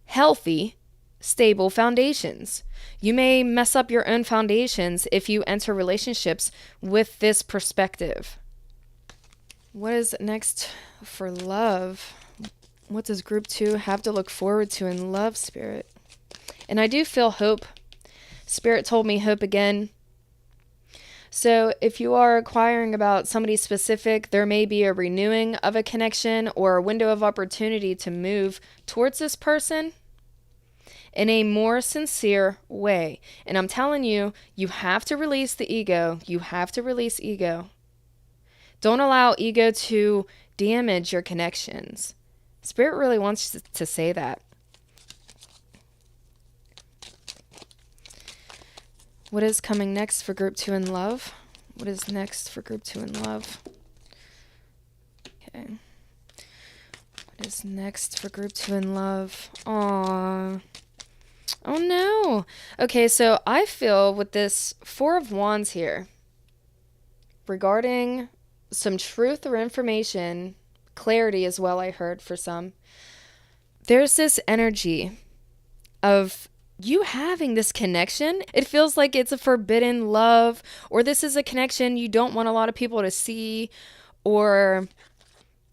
healthy, stable foundations. You may mess up your own foundations if you enter relationships with this perspective. What is next for love? What does group 2 have to look forward to in love, Spirit? And I do feel hope. Spirit told me hope again. So if you are inquiring about somebody specific, there may be a renewing of a connection or a window of opportunity to move towards this person in a more sincere way. And I'm telling you, you have to release the ego. You have to release ego. Don't allow ego to damage your connections. Spirit really wants to say that. What is coming next for group 2 in love? What is next for group 2 in love? Okay. What is next for group 2 in love? Aww. Oh no. Okay, so I feel with this 4 of Wands here, regarding some truth or information, clarity as well, I heard for some. There's this energy of you having this connection. It feels like it's a forbidden love, or this is a connection you don't want a lot of people to see, or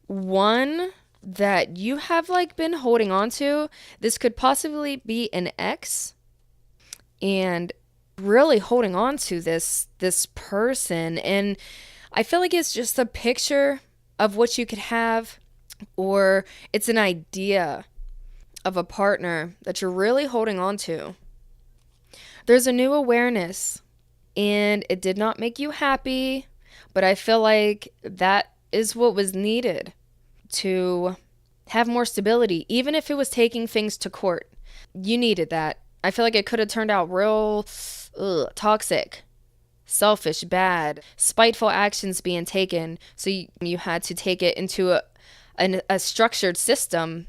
one that you have like been holding on to. This could possibly be an ex and really holding on to this person, and I feel like it's just a picture of what you could have, or it's an idea of a partner that you're really holding on to. There's a new awareness, and it did not make you happy, but I feel like that is what was needed to have more stability, even if it was taking things to court. You needed that. I feel like it could have turned out real toxic, selfish, bad, spiteful actions being taken. So you had to take it into a structured system.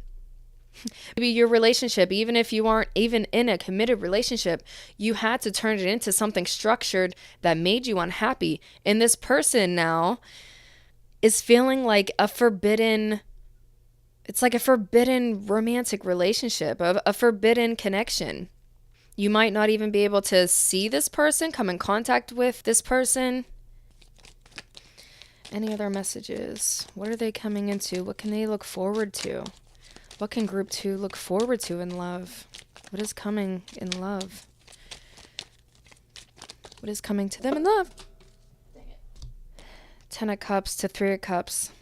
Maybe your relationship, even if you aren't even in a committed relationship, you had to turn it into something structured that made you unhappy. And this person now is feeling like it's like a forbidden romantic relationship, a forbidden connection. You might not even be able to see this person, come in contact with this person. Any other messages? What are they coming into? What can they look forward to? What can group 2 look forward to in love? What is coming in love? What is coming to them in love? 10 of Cups to 3 of Cups.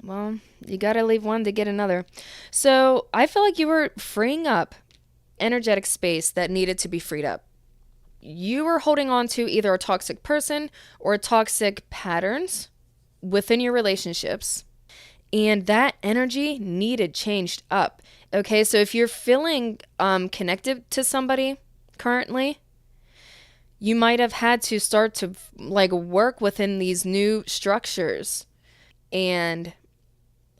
Well, you gotta leave one to get another. So I feel like you were freeing up energetic space that needed to be freed up. You were holding on to either a toxic person or toxic patterns within your relationships, and that energy needed changed up. Okay, so if you're feeling connected to somebody currently, you might have had to start to like work within these new structures. And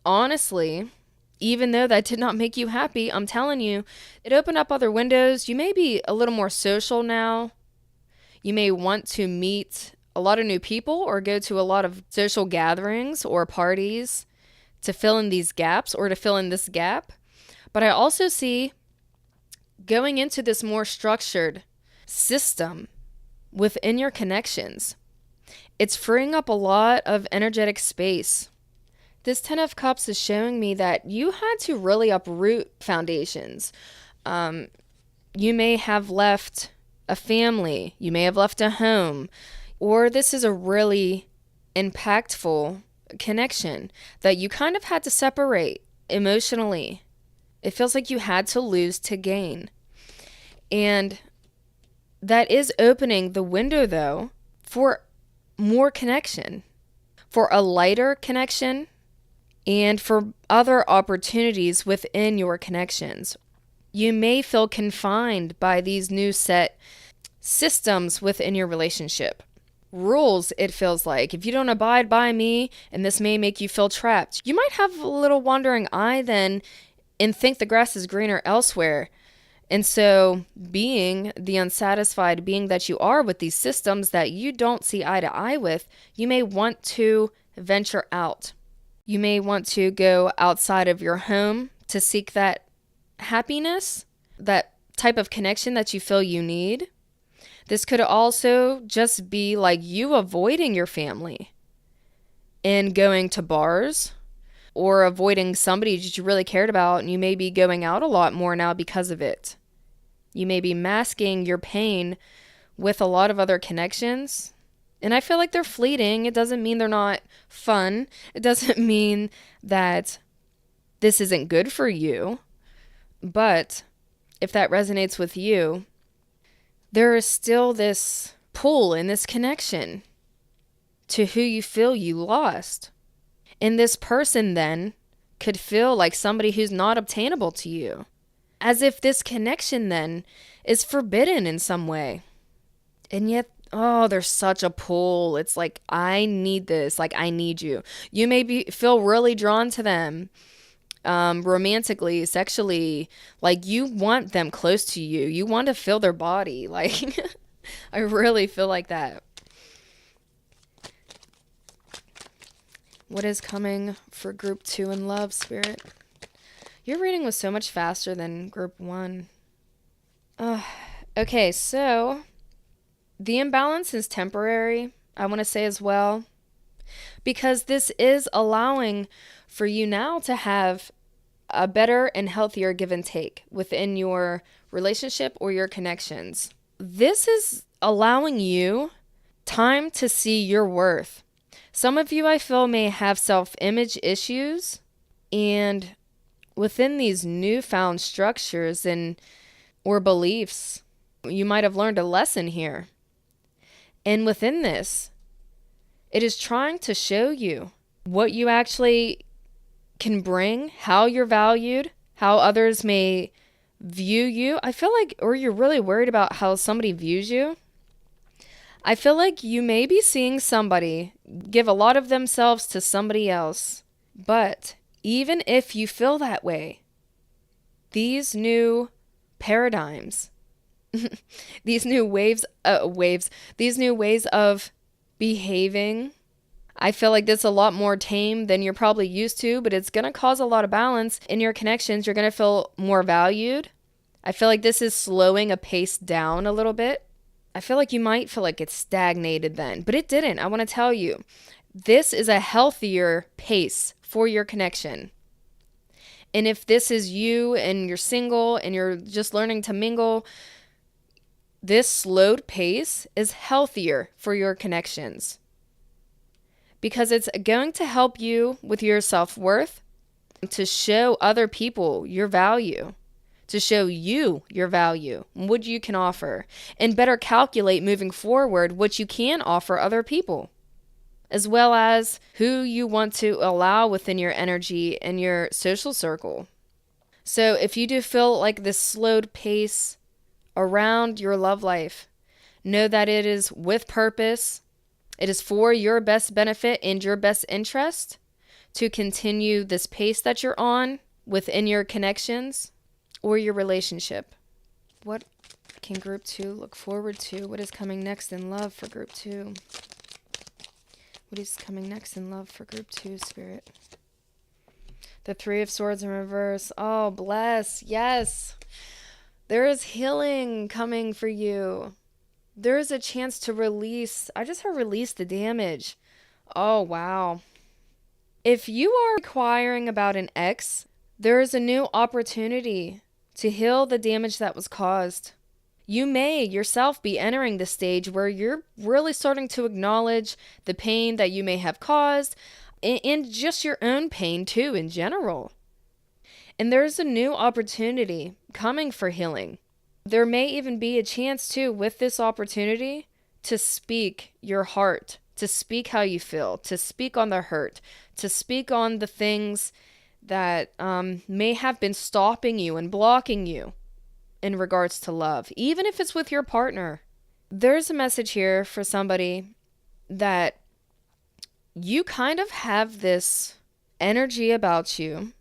honestly, even though that did not make you happy, I'm telling you, it opened up other windows. You may be a little more social now. You may want to meet a lot of new people or go to a lot of social gatherings or parties to fill in these gaps or to fill in this gap. But I also see going into this more structured system within your connections. It's freeing up a lot of energetic space. This 10 of Cups is showing me that you had to really uproot foundations. You may have left a family. You may have left a home. Or this is a really impactful connection that you kind of had to separate emotionally. It feels like you had to lose to gain. And that is opening the window, though, for more connection, for a lighter connection, and for other opportunities within your connections. You may feel confined by these new set systems within your relationship. Rules, it feels like. If you don't abide by me, and this may make you feel trapped, you might have a little wandering eye then and think the grass is greener elsewhere. And so being the unsatisfied being that you are with these systems that you don't see eye to eye with, you may want to venture out. You may want to go outside of your home to seek that happiness, that type of connection that you feel you need. This could also just be like you avoiding your family and going to bars, or avoiding somebody that you really cared about, and you may be going out a lot more now because of it. You may be masking your pain with a lot of other connections. And I feel like they're fleeting. It doesn't mean they're not fun. It doesn't mean that this isn't good for you. But if that resonates with you, there is still this pull in this connection to who you feel you lost. And this person then could feel like somebody who's not obtainable to you. As if this connection then is forbidden in some way. And yet, there's such a pull. It's like, I need this. Like, I need you. You may feel really drawn to them romantically, sexually. Like, you want them close to you. You want to feel their body. Like, I really feel like that. What is coming for group 2 in love, Spirit? Your reading was so much faster than group 1. Okay, so the imbalance is temporary, I want to say as well, because this is allowing for you now to have a better and healthier give and take within your relationship or your connections. This is allowing you time to see your worth. Some of you, I feel, may have self-image issues, and within these newfound structures or beliefs, you might have learned a lesson here. And within this, it is trying to show you what you actually can bring, how you're valued, how others may view you. I feel like, or you're really worried about how somebody views you. I feel like you may be seeing somebody give a lot of themselves to somebody else. But even if you feel that way, these new paradigms, these new these new ways of behaving, I feel like this is a lot more tame than you're probably used to, but it's going to cause a lot of balance in your connections. You're going to feel more valued, I feel like this is slowing a pace down a little bit. I feel like you might feel like it's stagnated then, but it didn't. I want to tell you, this is a healthier pace for your connection. And if this is you and you're single and you're just learning to mingle, this slowed pace is healthier for your connections because it's going to help you with your self-worth, to show other people your value, to show you your value, what you can offer, and better calculate moving forward what you can offer other people, as well as who you want to allow within your energy and your social circle. So if you do feel like this slowed pace around your love life, know that it is with purpose. It is for your best benefit and your best interest to continue this pace that you're on within your connections or your relationship. What can group 2 look forward to? What is coming next in love for group 2? What is coming next in love for group 2, Spirit? The 3 of Swords in reverse. Oh, bless. Yes. There is healing coming for you. There is a chance to release. I just heard release the damage. Oh, wow. If you are inquiring about an ex, there is a new opportunity to heal the damage that was caused. You may yourself be entering the stage where you're really starting to acknowledge the pain that you may have caused and just your own pain too in general. And there's a new opportunity coming for healing. There may even be a chance too with this opportunity to speak your heart, to speak how you feel, to speak on the hurt, to speak on the things that may have been stopping you and blocking you in regards to love, even if it's with your partner. There's a message here for somebody that you kind of have this energy about you,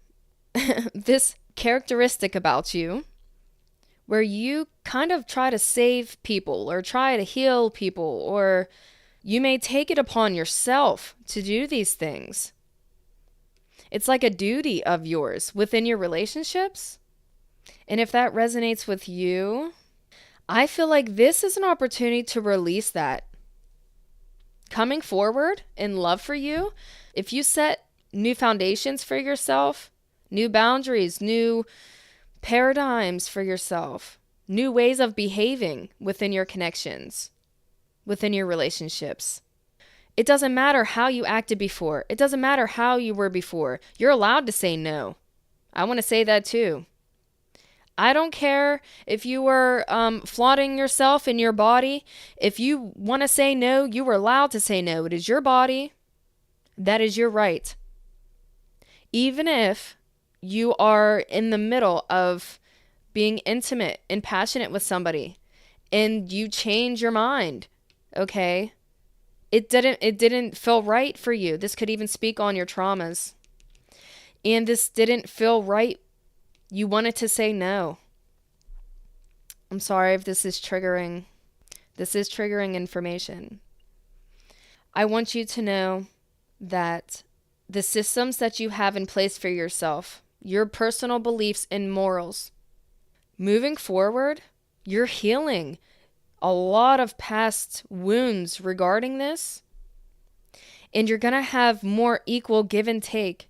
this characteristic about you, where you kind of try to save people or try to heal people, or you may take it upon yourself to do these things. It's like a duty of yours within your relationships. And if that resonates with you, I feel like this is an opportunity to release that. Coming forward in love for you, if you set new foundations for yourself, new boundaries, new paradigms for yourself, new ways of behaving within your connections, within your relationships. It doesn't matter how you acted before. It doesn't matter how you were before. You're allowed to say no. I want to say that too. I don't care if you were flaunting yourself in your body. If you want to say no, you are allowed to say no. It is your body. That is your right. Even if you are in the middle of being intimate and passionate with somebody and you change your mind, okay? It didn't feel right for you. This could even speak on your traumas. And this didn't feel right. You wanted to say no. I'm sorry if this is triggering. This is triggering information. I want you to know that the systems that you have in place for yourself, your personal beliefs and morals, moving forward, you're healing a lot of past wounds regarding this, and you're going to have more equal give and take.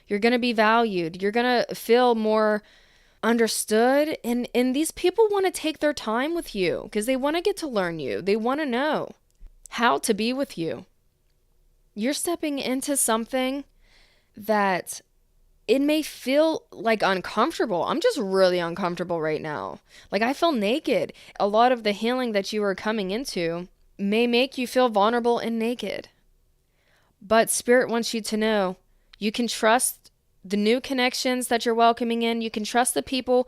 You're going to be valued. You're going to feel more understood. And these people want to take their time with you because they want to get to learn you. They want to know how to be with you. You're stepping into something that it may feel like uncomfortable. I'm just really uncomfortable right now. Like I feel naked. A lot of the healing that you are coming into may make you feel vulnerable and naked. But Spirit wants you to know you can trust the new connections that you're welcoming in. You can trust the people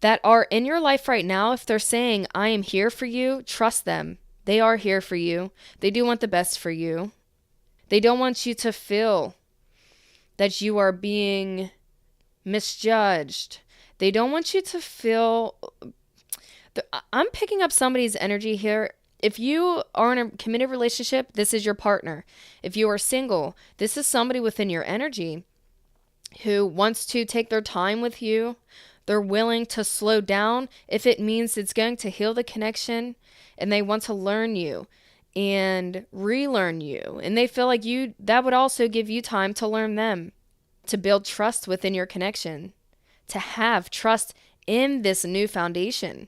that are in your life right now. If they're saying, I am here for you, trust them. They are here for you. They do want the best for you. They don't want you to feel that you are being misjudged. They don't want you to feel... I'm picking up somebody's energy here. If you are in a committed relationship, this is your partner. If you are single, this is somebody within your energy who wants to take their time with you. They're willing to slow down if it means it's going to heal the connection, and they want to learn you and relearn you. And they feel like that would also give you time to learn them, to build trust within your connection, to have trust in this new foundation,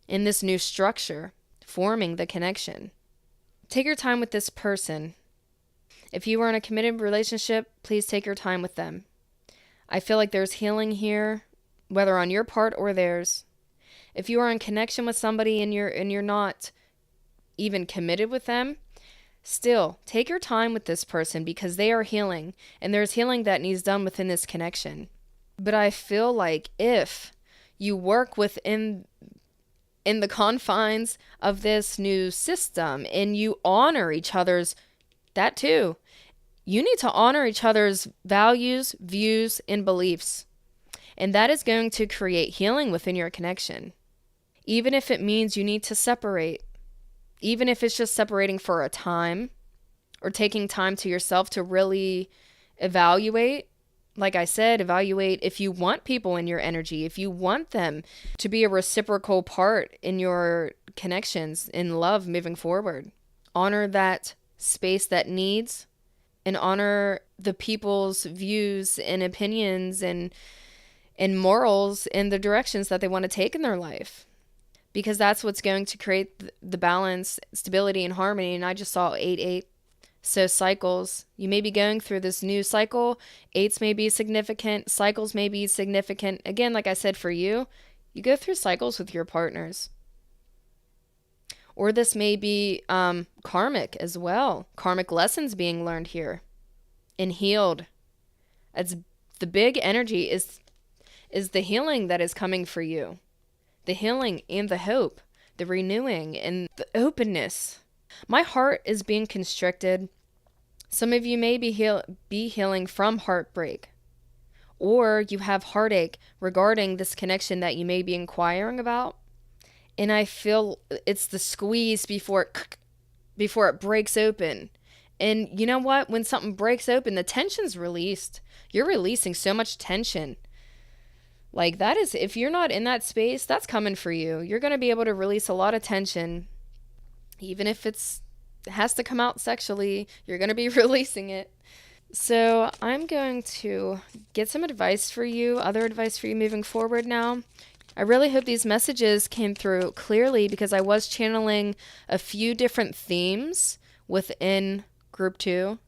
in this new structure, forming the connection. Take your time with this person. If you are in a committed relationship, please take your time with them. I feel like there's healing here, whether on your part or theirs. If you are in connection with somebody and you're not even committed with them, still take your time with this person, because they are healing, and there's healing that needs done within this connection. But I feel like if you work within in the confines of this new system and you honor each other's, that too, you need to honor each other's values, views, and beliefs. And that is going to create healing within your connection. Even if it means you need to separate, even if it's just separating for a time or taking time to yourself to really evaluate. Like I said, evaluate if you want people in your energy, if you want them to be a reciprocal part in your connections, in love moving forward. Honor that space that needs, and honor the people's views and opinions and morals and the directions that they want to take in their life. Because that's what's going to create the balance, stability, and harmony. And I just saw 8-8. So cycles, you may be going through this new cycle. 8s may be significant. Cycles may be significant. Again, like I said, for you, you go through cycles with your partners. Or this may be karmic as well. Karmic lessons being learned here and healed. It's the big energy is the healing that is coming for you. The healing and the hope, the renewing and the openness. My heart is being constricted. Some of you may be healing from heartbreak, or you have heartache regarding this connection that you may be inquiring about. And I feel it's the squeeze before it breaks open. And you know what? When something breaks open, the tension's released. You're releasing so much tension. Like that is, if you're not in that space, that's coming for you. You're going to be able to release a lot of tension. Even if it has to come out sexually, you're going to be releasing it. So I'm going to get some advice for you, other advice for you moving forward now. I really hope these messages came through clearly, because I was channeling a few different themes within group 2.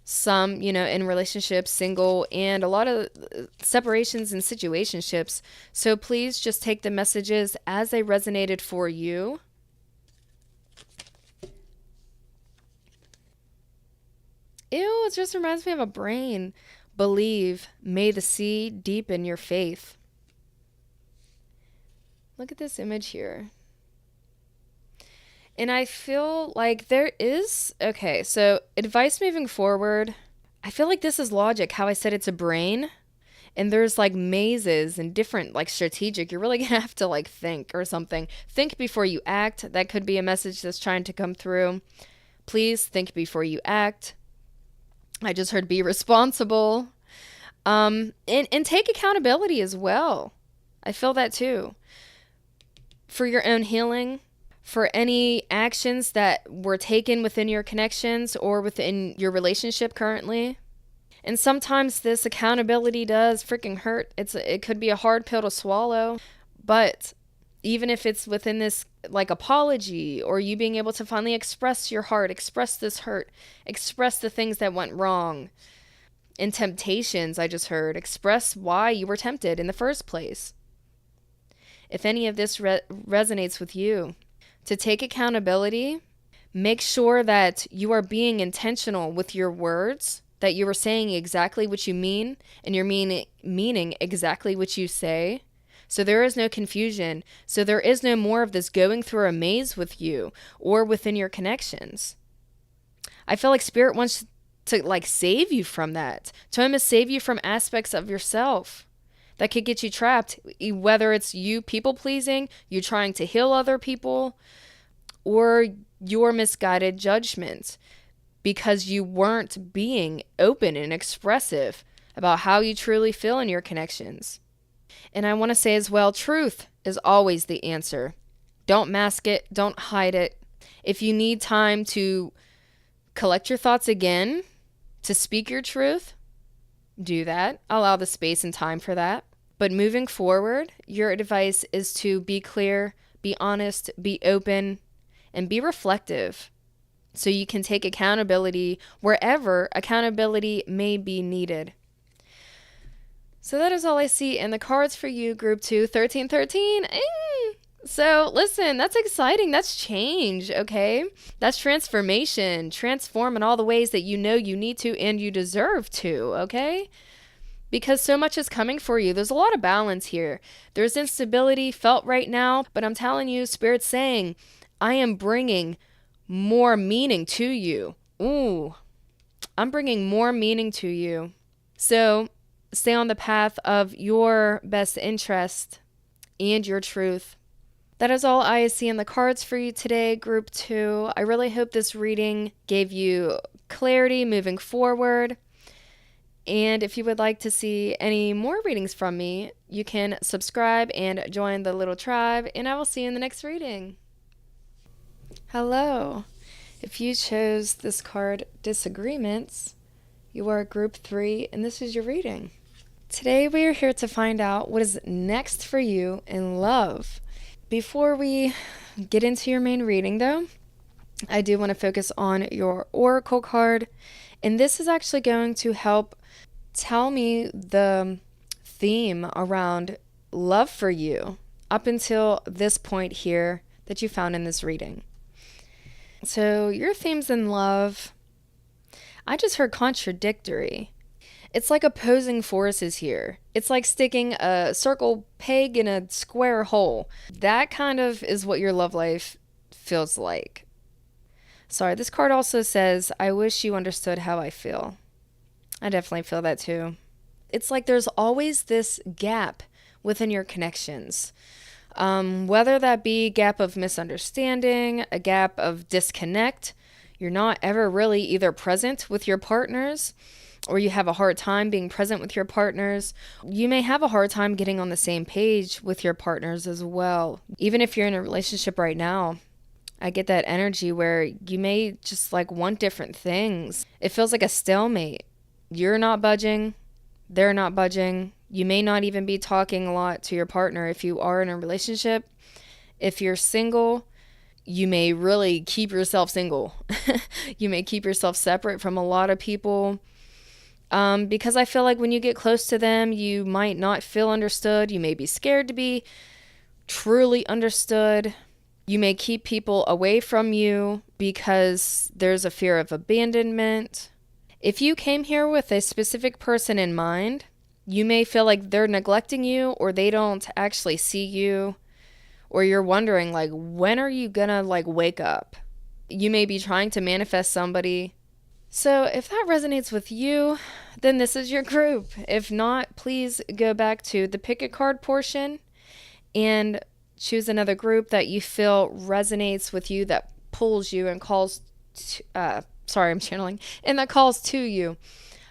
Some, in relationships, single, and a lot of separations and situationships. So please just take the messages as they resonated for you. Ew, it just reminds me of a brain. Believe, may the sea deepen your faith. Look at this image here. And I feel like there is, okay, so advice moving forward. I feel like this is logic, how I said it's a brain. And there's like mazes and different like strategic. You're really going to have to like think or something. Think before you act. That could be a message that's trying to come through. Please think before you act. I just heard be responsible. And take accountability as well. I feel that too. For your own healing, for any actions that were taken within your connections or within your relationship currently. And sometimes this accountability does freaking hurt. It could be a hard pill to swallow, but even if it's within this like apology, or you being able to finally express your heart, express this hurt, express the things that went wrong. And temptations, I just heard, express why you were tempted in the first place. If any of this resonates with you, to take accountability, make sure that you are being intentional with your words, that you are saying exactly what you mean, and you're meaning exactly what you say. So there is no confusion. So there is no more of this going through a maze with you or within your connections. I feel like Spirit wants to like save you from that, to almost save you from aspects of yourself that could get you trapped, whether it's you people pleasing, you trying to heal other people, or your misguided judgments because you weren't being open and expressive about how you truly feel in your connections. And I want to say as well, truth is always the answer. Don't mask it. Don't hide it. If you need time to collect your thoughts again, to speak your truth, do that. Allow the space and time for that. But moving forward, your advice is to be clear, be honest, be open, and be reflective so you can take accountability wherever accountability may be needed. So that is all I see in the cards for you, Group 2, 1313. So listen, that's exciting. That's change, okay? That's transformation. Transform in all the ways that you know you need to and you deserve to, okay? Because so much is coming for you. There's a lot of balance here. There's instability felt right now, but I'm telling you, Spirit's saying, I am bringing more meaning to you. Ooh, I'm bringing more meaning to you. So stay on the path of your best interest and your truth. That is all I see in the cards for you today, Group 2. I really hope this reading gave you clarity moving forward. And if you would like to see any more readings from me, you can subscribe and join the little tribe, and I will see you in the next reading. Hello. If you chose this card, Disagreements, you are Group 3, and this is your reading. Today we are here to find out what is next for you in love. Before we get into your main reading, though, I do want to focus on your oracle card, and this is actually going to help tell me the theme around love for you up until this point here that you found in this reading. So your themes in love, I just heard contradictory. It's like opposing forces here. It's like sticking a circle peg in a square hole. That kind of is what your love life feels like. Sorry, this card also says, I wish you understood how I feel. I definitely feel that too. It's like there's always this gap within your connections. Whether that be gap of misunderstanding, a gap of disconnect, you're not ever really either present with your partners, or you have a hard time being present with your partners. You may have a hard time getting on the same page with your partners as well. Even if you're in a relationship right now, I get that energy where you may just like want different things. It feels like a stalemate. You're not budging. They're not budging. You may not even be talking a lot to your partner if you are in a relationship. If you're single, you may really keep yourself single. You may keep yourself separate from a lot of people. Because I feel like when you get close to them, you might not feel understood. You may be scared to be truly understood. You may keep people away from you because there's a fear of abandonment. If you came here with a specific person in mind, you may feel like they're neglecting you or they don't actually see you, or you're wondering like, when are you gonna like wake up? You may be trying to manifest somebody. So if that resonates with you, then this is your group. If not, please go back to the pick a card portion and choose another group that you feel resonates with you, that pulls you and calls I'm channeling, and that calls to you.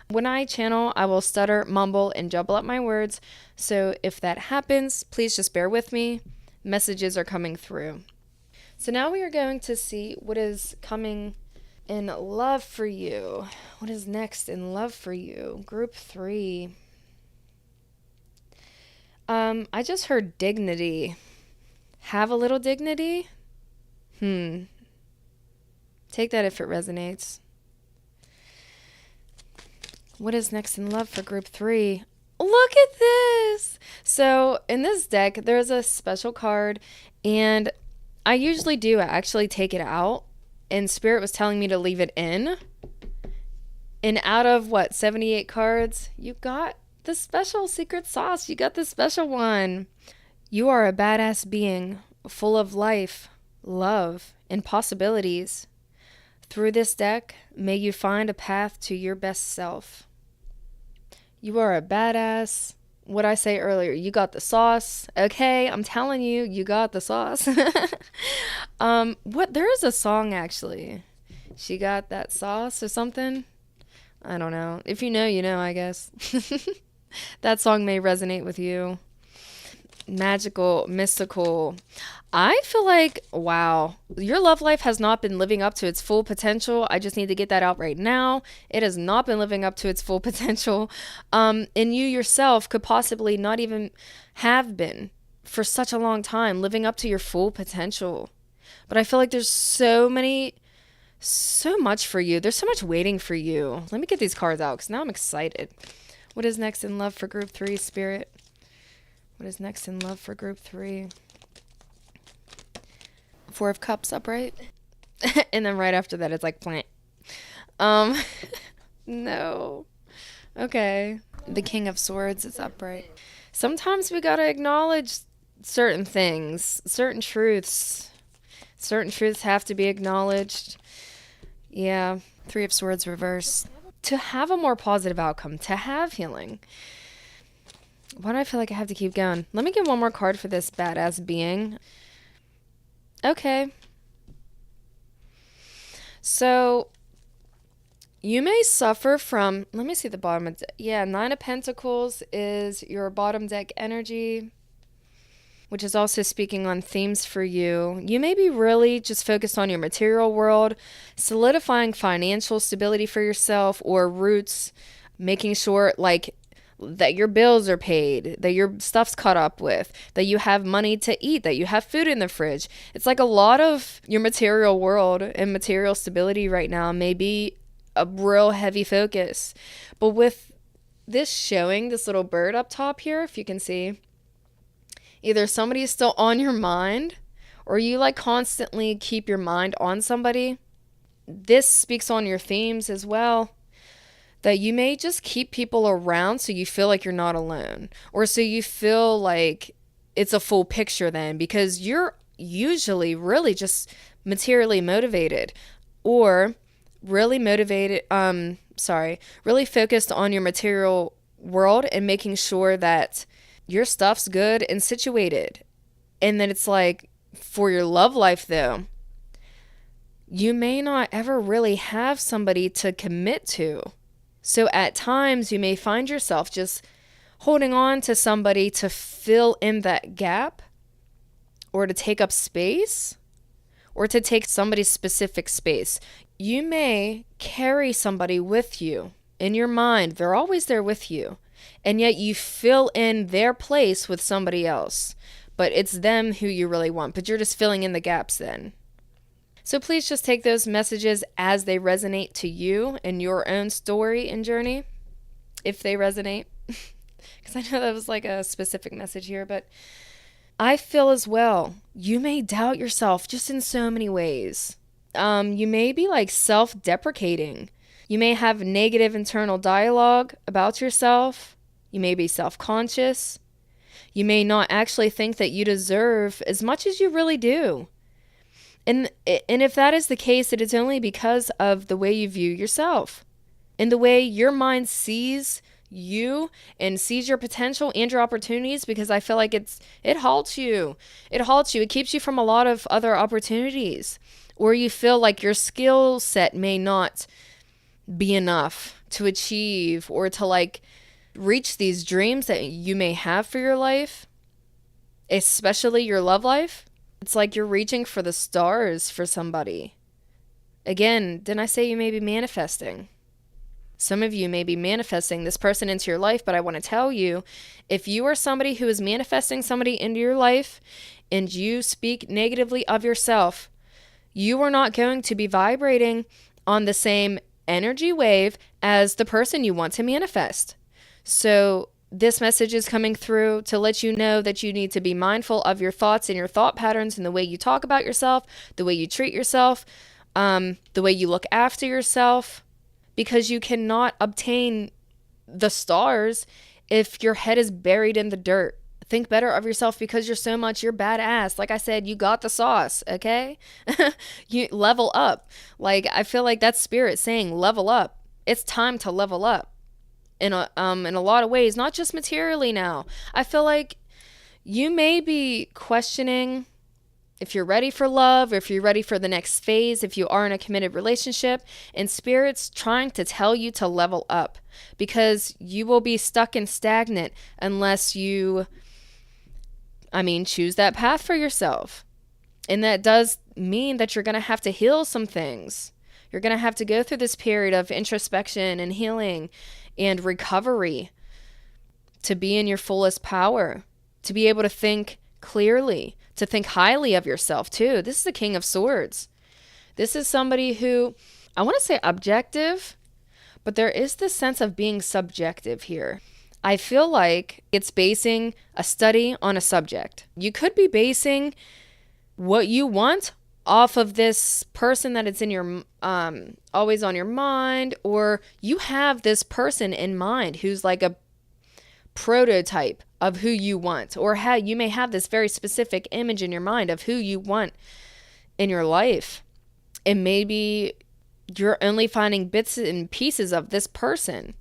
When I channel, I will stutter, mumble, and jumble up my words. So if that happens, please just bear with me. Messages are coming through. So now we are going to see what is coming in love for you. What is next in love for you? Group 3. I just heard dignity. Have a little dignity? Take that if it resonates. What is next in love for Group 3? Look at this! So in this deck, there's a special card, and I usually do actually take it out, and Spirit was telling me to leave it in. And out of, 78 cards, you got the special secret sauce. You got the special one. You are a badass being, full of life, love, and possibilities. Through this deck, may you find a path to your best self. You are a badass. What I say earlier, you got the sauce. Okay, I'm telling you, you got the sauce. There is a song actually. She got that sauce or something. I don't know. If you know, you know, I guess. That song may resonate with you. magical, mystical. I feel like, wow, your love life has not been living up to its full potential. I just need to get that out right now. It has not been living up to its full potential. And you yourself could possibly not even have been for such a long time living up to your full potential. But I feel like there's so much for you. There's so much waiting for you. Let me get these cards out because now I'm excited. What is next in love for group 3, Spirit? What is next in love for group 3? 4 of Cups upright. And then right after that, it's like plant. No. Okay. The King of Swords is upright. Sometimes we gotta acknowledge certain things, certain truths. Certain truths have to be acknowledged. Yeah. 3 of Swords reverse. To have a more positive outcome, to have healing. Why do I feel like I have to keep going? Let me get one more card for this badass being. Okay. So, you may suffer from, let me see the bottom of, yeah, 9 of Pentacles is your bottom deck energy, which is also speaking on themes for you. You may be really just focused on your material world, solidifying financial stability for yourself or roots, making sure like that your bills are paid, that your stuff's caught up with, that you have money to eat, that you have food in the fridge. It's like a lot of your material world and material stability right now may be a real heavy focus. But with this showing, this little bird up top here, if you can see, either somebody is still on your mind or you like constantly keep your mind on somebody. This speaks on your themes as well. That you may just keep people around so you feel like you're not alone. Or so you feel like it's a full picture then. Because you're usually really just materially motivated. Or really motivated, really focused on your material world and making sure that your stuff's good and situated. And then it's like, for your love life though, you may not ever really have somebody to commit to. So at times you may find yourself just holding on to somebody to fill in that gap or to take up space or to take somebody's specific space. You may carry somebody with you in your mind. They're always there with you. And yet you fill in their place with somebody else. But it's them who you really want. But you're just filling in the gaps then. So please just take those messages as they resonate to you in your own story and journey, if they resonate. Because I know that was like a specific message here, but I feel as well, you may doubt yourself just in so many ways. You may be like self-deprecating. You may have negative internal dialogue about yourself. You may be self-conscious. You may not actually think that you deserve as much as you really do. And if that is the case, it is only because of the way you view yourself and the way your mind sees you and sees your potential and your opportunities, because I feel like it halts you. It halts you. It keeps you from a lot of other opportunities, or you feel like your skill set may not be enough to achieve or to like reach these dreams that you may have for your life, especially your love life. It's like you're reaching for the stars for somebody. Again, didn't I say you may be manifesting? Some of you may be manifesting this person into your life, but I want to tell you, if you are somebody who is manifesting somebody into your life and you speak negatively of yourself, you are not going to be vibrating on the same energy wave as the person you want to manifest. So this message is coming through to let you know that you need to be mindful of your thoughts and your thought patterns and the way you talk about yourself, the way you treat yourself, the way you look after yourself, because you cannot obtain the stars if your head is buried in the dirt. Think better of yourself because you're badass. Like I said, you got the sauce, okay? You level up. Like, I feel like that's spirit saying level up. It's time to level up. In a lot of ways, not just materially now. I feel like you may be questioning if you're ready for love, or if you're ready for the next phase, if you are in a committed relationship, and Spirit's trying to tell you to level up, because you will be stuck and stagnant unless you choose that path for yourself. And that does mean that you're going to have to heal some things. You're going to have to go through this period of introspection and healing and recovery to be in your fullest power, to be able to think clearly, to think highly of yourself too. This is the King of Swords. This is somebody who, I want to say objective, but there is this sense of being subjective here. I feel like it's basing a study on a subject. You could be basing what you want off of this person that it's in your always on your mind, or you have this person in mind who's like a prototype of who you want, or how you may have this very specific image in your mind of who you want in your life. And maybe you're only finding bits and pieces of this person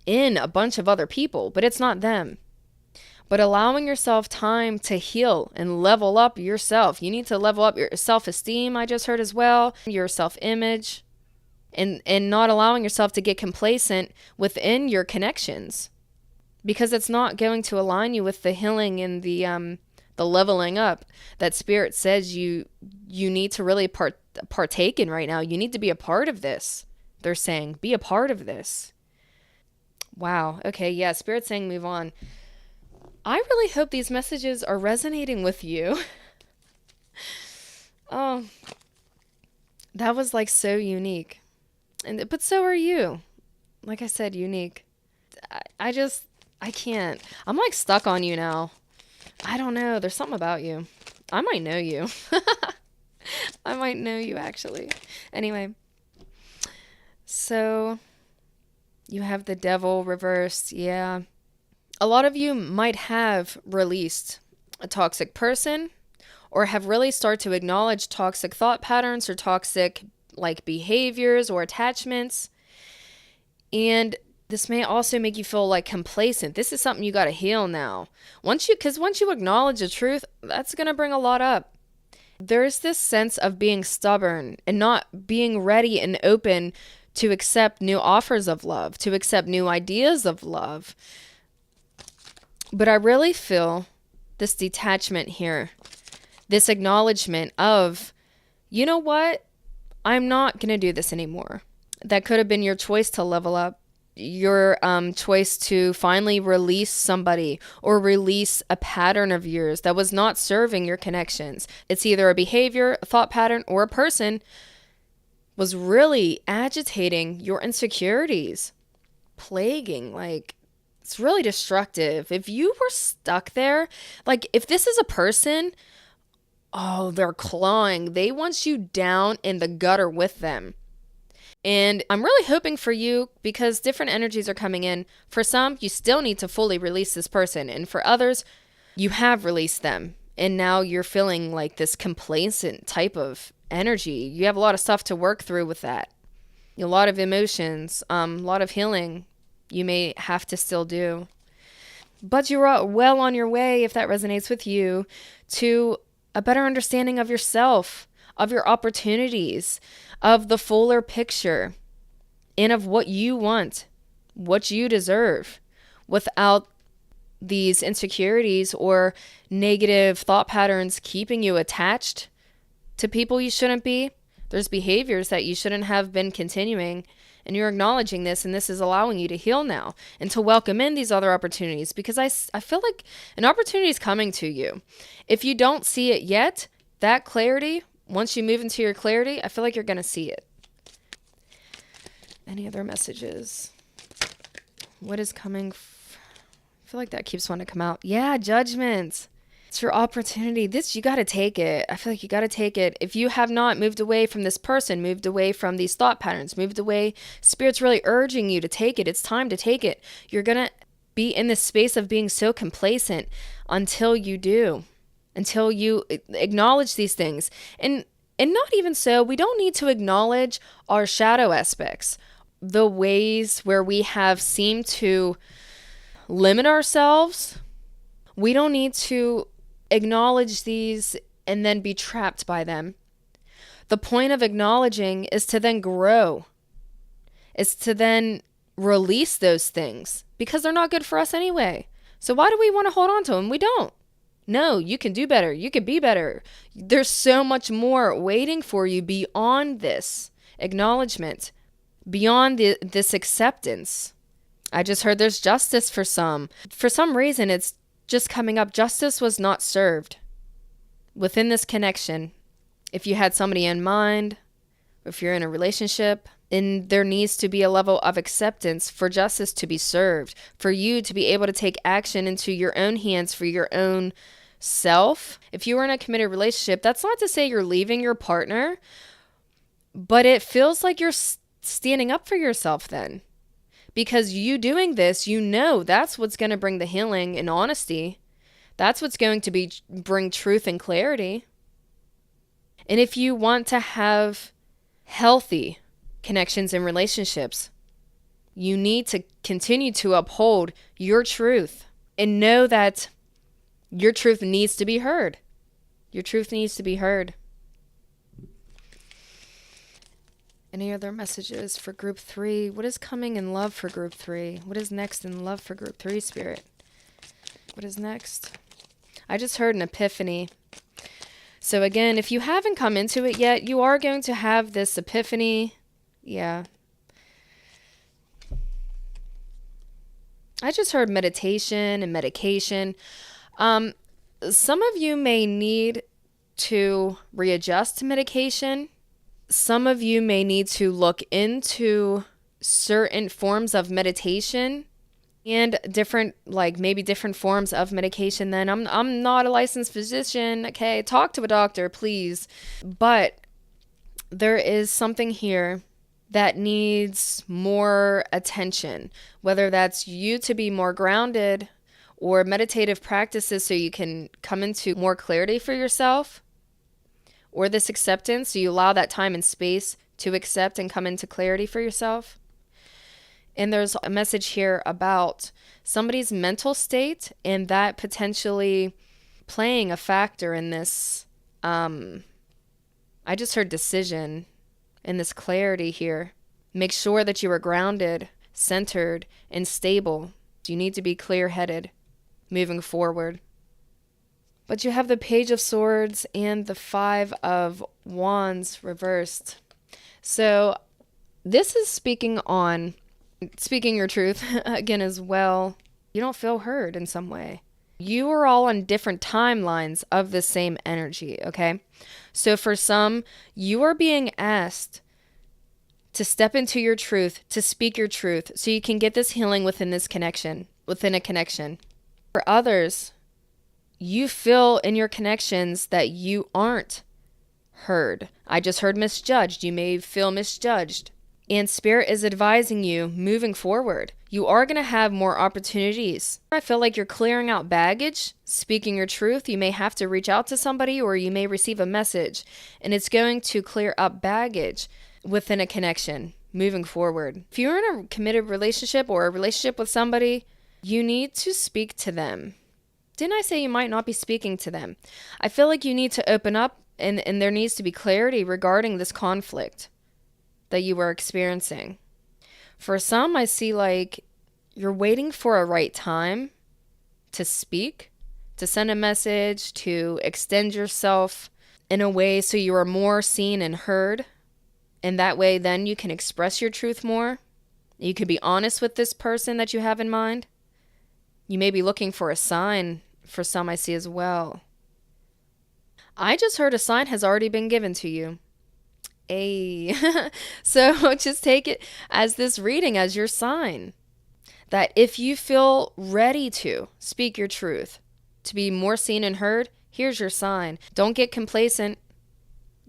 in a bunch of other people, but it's not them. But allowing yourself time to heal and level up yourself. You need to level up your self-esteem, I just heard as well, your self-image, and not allowing yourself to get complacent within your connections, because it's not going to align you with the healing and the leveling up that Spirit says you need to really partake in right now. You need to be a part of this. They're saying, be a part of this. Wow. Okay. Yeah. Spirit's saying move on. I really hope these messages are resonating with you. Oh, that was like so unique. But so are you. Like I said, unique. I can't. I'm like stuck on you now. I don't know. There's something about you. I might know you. I might know you actually. Anyway. So you have the Devil reversed. Yeah. A lot of you might have released a toxic person, or have really started to acknowledge toxic thought patterns or toxic like behaviors or attachments. And this may also make you feel like complacent. This is something you got to heal now. Once you acknowledge the truth, that's going to bring a lot up. There's this sense of being stubborn and not being ready and open to accept new offers of love, to accept new ideas of love. But I really feel this detachment here, this acknowledgement of, you know what? I'm not going to do this anymore. That could have been your choice to level up, your choice to finally release somebody or release a pattern of yours that was not serving your connections. It's either a behavior, a thought pattern, or a person was really agitating your insecurities, plaguing, like, it's really destructive. If you were stuck there, like if this is a person, oh, they're clawing. They want you down in the gutter with them. And I'm really hoping for you, because different energies are coming in. For some, you still need to fully release this person. And for others, you have released them. And now you're feeling like this complacent type of energy. You have a lot of stuff to work through with that. A lot of emotions, a lot of healing you may have to still do. But you're well on your way, if that resonates with you, to a better understanding of yourself, of your opportunities, of the fuller picture, and of what you want, what you deserve, without these insecurities or negative thought patterns keeping you attached to people you shouldn't be. There's behaviors that you shouldn't have been continuing. And you're acknowledging this, and this is allowing you to heal now and to welcome in these other opportunities, because I feel like an opportunity is coming to you. If you don't see it yet, that clarity, once you move into your clarity, I feel like you're going to see it. Any other messages? What is coming? I feel like that keeps wanting to come out. Yeah, judgment. It's your opportunity. You got to take it. I feel like you got to take it. If you have not moved away from this person, moved away from these thought patterns, moved away, Spirit's really urging you to take it. It's time to take it. You're going to be in this space of being so complacent until you do, until you acknowledge these things. And not even so, we don't need to acknowledge our shadow aspects, the ways where we have seemed to limit ourselves. We don't need to acknowledge these and then be trapped by them. The point of acknowledging is to then grow, is to then release those things, because they're not good for us anyway. So why do we want to hold on to them? We don't. No, you can do better. You can be better. There's so much more waiting for you beyond this acknowledgement, beyond this acceptance. I just heard there's justice for some. For some reason, it's just coming up. Justice was not served within this connection. If you had somebody in mind, if you're in a relationship, and there needs to be a level of acceptance for justice to be served, for you to be able to take action into your own hands for your own self. If you were in a committed relationship, that's not to say you're leaving your partner, but it feels like you're standing up for yourself then. Because you doing this, you know that's what's going to bring the healing and honesty. That's what's going to bring truth and clarity. And if you want to have healthy connections and relationships, you need to continue to uphold your truth and know that your truth needs to be heard. Your truth needs to be heard. Any other messages for group 3? What is coming in love for group 3? What is next in love for group 3, Spirit? What is next? I just heard an epiphany. So again, if you haven't come into it yet, you are going to have this epiphany. Yeah. I just heard meditation and medication. Some of you may need to readjust to medication. Some of you may need to look into certain forms of meditation and different forms of medication. Then I'm not a licensed physician. Okay, talk to a doctor, please. But there is something here that needs more attention, whether that's you to be more grounded or meditative practices so you can come into more clarity for yourself, or this acceptance so you allow that time and space to accept and come into clarity for yourself. And there's a message here about somebody's mental state and that potentially playing a factor in this. I just heard decision and this clarity here. Make sure that you are grounded, centered, and stable. You need to be clear-headed moving forward. But you have the Page of Swords and the 5 of Wands reversed. So this is speaking your truth again as well. You don't feel heard in some way. You are all on different timelines of the same energy, okay? So for some, you are being asked to step into your truth, to speak your truth, so you can get this healing within a connection. For others, you feel in your connections that you aren't heard. I just heard misjudged. You may feel misjudged. And Spirit is advising you moving forward. You are going to have more opportunities. I feel like you're clearing out baggage, speaking your truth. You may have to reach out to somebody or you may receive a message. And it's going to clear up baggage within a connection moving forward. If you're in a committed relationship or a relationship with somebody, you need to speak to them. Didn't I say you might not be speaking to them? I feel like you need to open up and there needs to be clarity regarding this conflict that you were experiencing. For some, I see like you're waiting for a right time to speak, to send a message, to extend yourself in a way so you are more seen and heard. And that way, then you can express your truth more. You can be honest with this person that you have in mind. You may be looking for a sign for some, I see as well. I just heard a sign has already been given to you. So just take it as this reading as your sign. That if you feel ready to speak your truth, to be more seen and heard, here's your sign. Don't get complacent.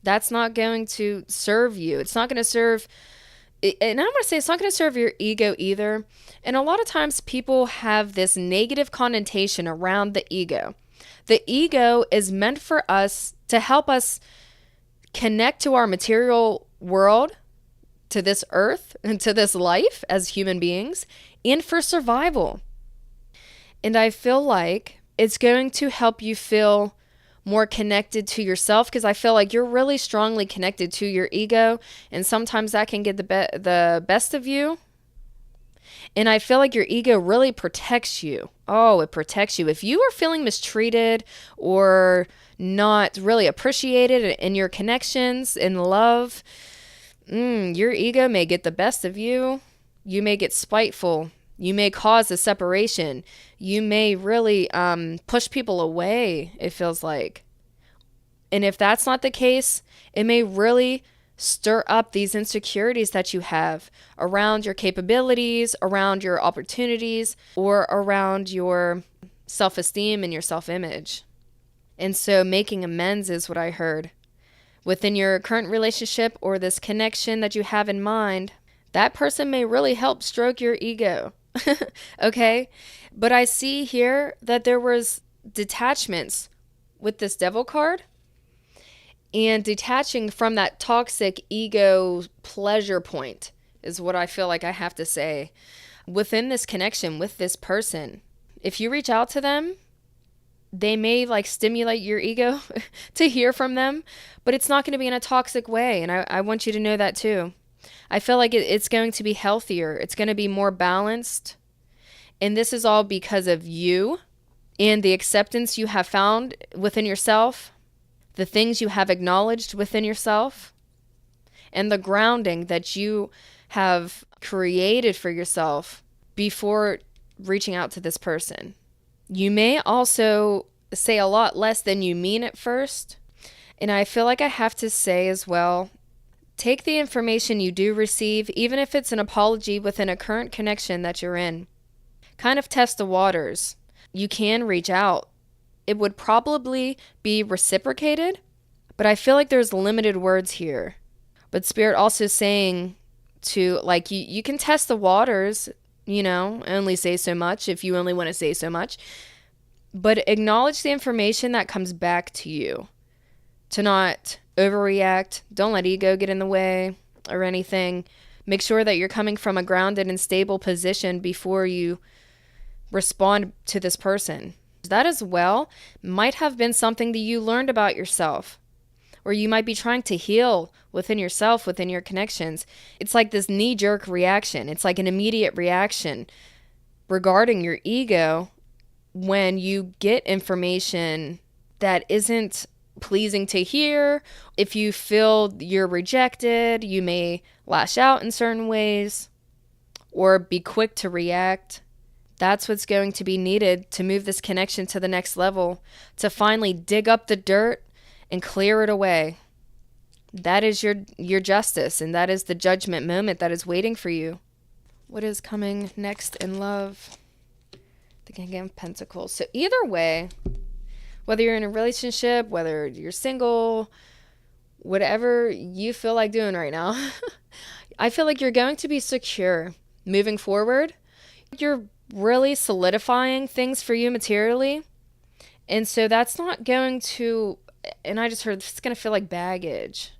That's not going to serve you. It's not going to serve, and I want to say it's not going to serve your ego either. And a lot of times people have this negative connotation around the ego. The ego is meant for us to help us connect to our material world, to this earth, and to this life as human beings, and for survival. And I feel like it's going to help you feel more connected to yourself, because I feel like you're really strongly connected to your ego, and sometimes that can get the best of you. And I feel like your ego really protects you Oh, it protects you. If you are feeling mistreated or not really appreciated in your connections, in love, your ego may get the best of you. You may get spiteful. You may cause a separation. You may really push people away, it feels like. And if that's not the case, it may really stir up these insecurities that you have around your capabilities, around your opportunities, or around your self-esteem and your self-image. And so making amends is what I heard. Within your current relationship or this connection that you have in mind, that person may really help stroke your ego. Okay? But I see here that there was detachments with this devil card, and detaching from that toxic ego pleasure point is what I feel like I have to say. Within this connection with this person, if you reach out to them, they may like stimulate your ego to hear from them, but it's not going to be in a toxic way. And I want you to know that too. I feel like it's going to be healthier. It's going to be more balanced. And this is all because of you and the acceptance you have found within yourself, the things you have acknowledged within yourself, and the grounding that you have created for yourself before reaching out to this person. You may also say a lot less than you mean at first. And I feel like I have to say as well, take the information you do receive, even if it's an apology within a current connection that you're in. Kind of test the waters. You can reach out. It would probably be reciprocated, but I feel like there's limited words here. But Spirit also saying to, like, you can test the waters, only say so much if you only want to say so much. But acknowledge the information that comes back to you. To not overreact. Don't let ego get in the way or anything. Make sure that you're coming from a grounded and stable position before you respond to this person. That as well might have been something that you learned about yourself, or you might be trying to heal within yourself, within your connections. It's like this knee-jerk reaction. It's like an immediate reaction regarding your ego when you get information that isn't pleasing to hear. If you feel you're rejected, you may lash out in certain ways or be quick to react. That's what's going to be needed to move this connection to the next level, to finally dig up the dirt and clear it away. That is your justice, and that is the judgment moment that is waiting for you. What is coming next in love? The King of Pentacles. So either way, whether you're in a relationship, whether you're single, whatever you feel like doing right now, I feel like you're going to be secure moving forward. You're really solidifying things for you materially. And so that's not going to, and I just heard it's going to feel like baggage.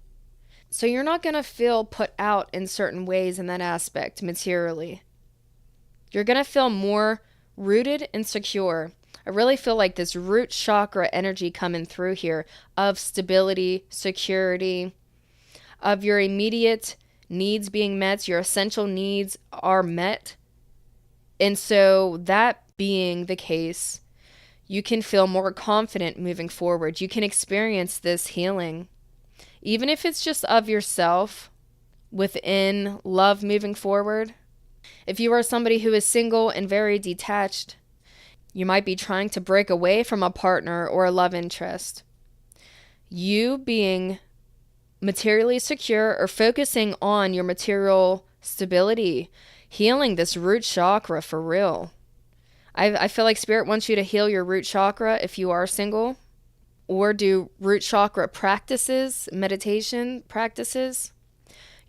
So you're not going to feel put out in certain ways in that aspect materially. You're going to feel more rooted and secure. I really feel like this root chakra energy coming through here of stability, security, of your immediate needs being met, your essential needs are met. And so that being the case, you can feel more confident moving forward. You can experience this healing, even if it's just of yourself within love moving forward. If you are somebody who is single and very detached, you might be trying to break away from a partner or a love interest. You being materially secure or focusing on your material stability, healing this root chakra for real. I feel like Spirit wants you to heal your root chakra if you are single, or do root chakra practices, meditation practices.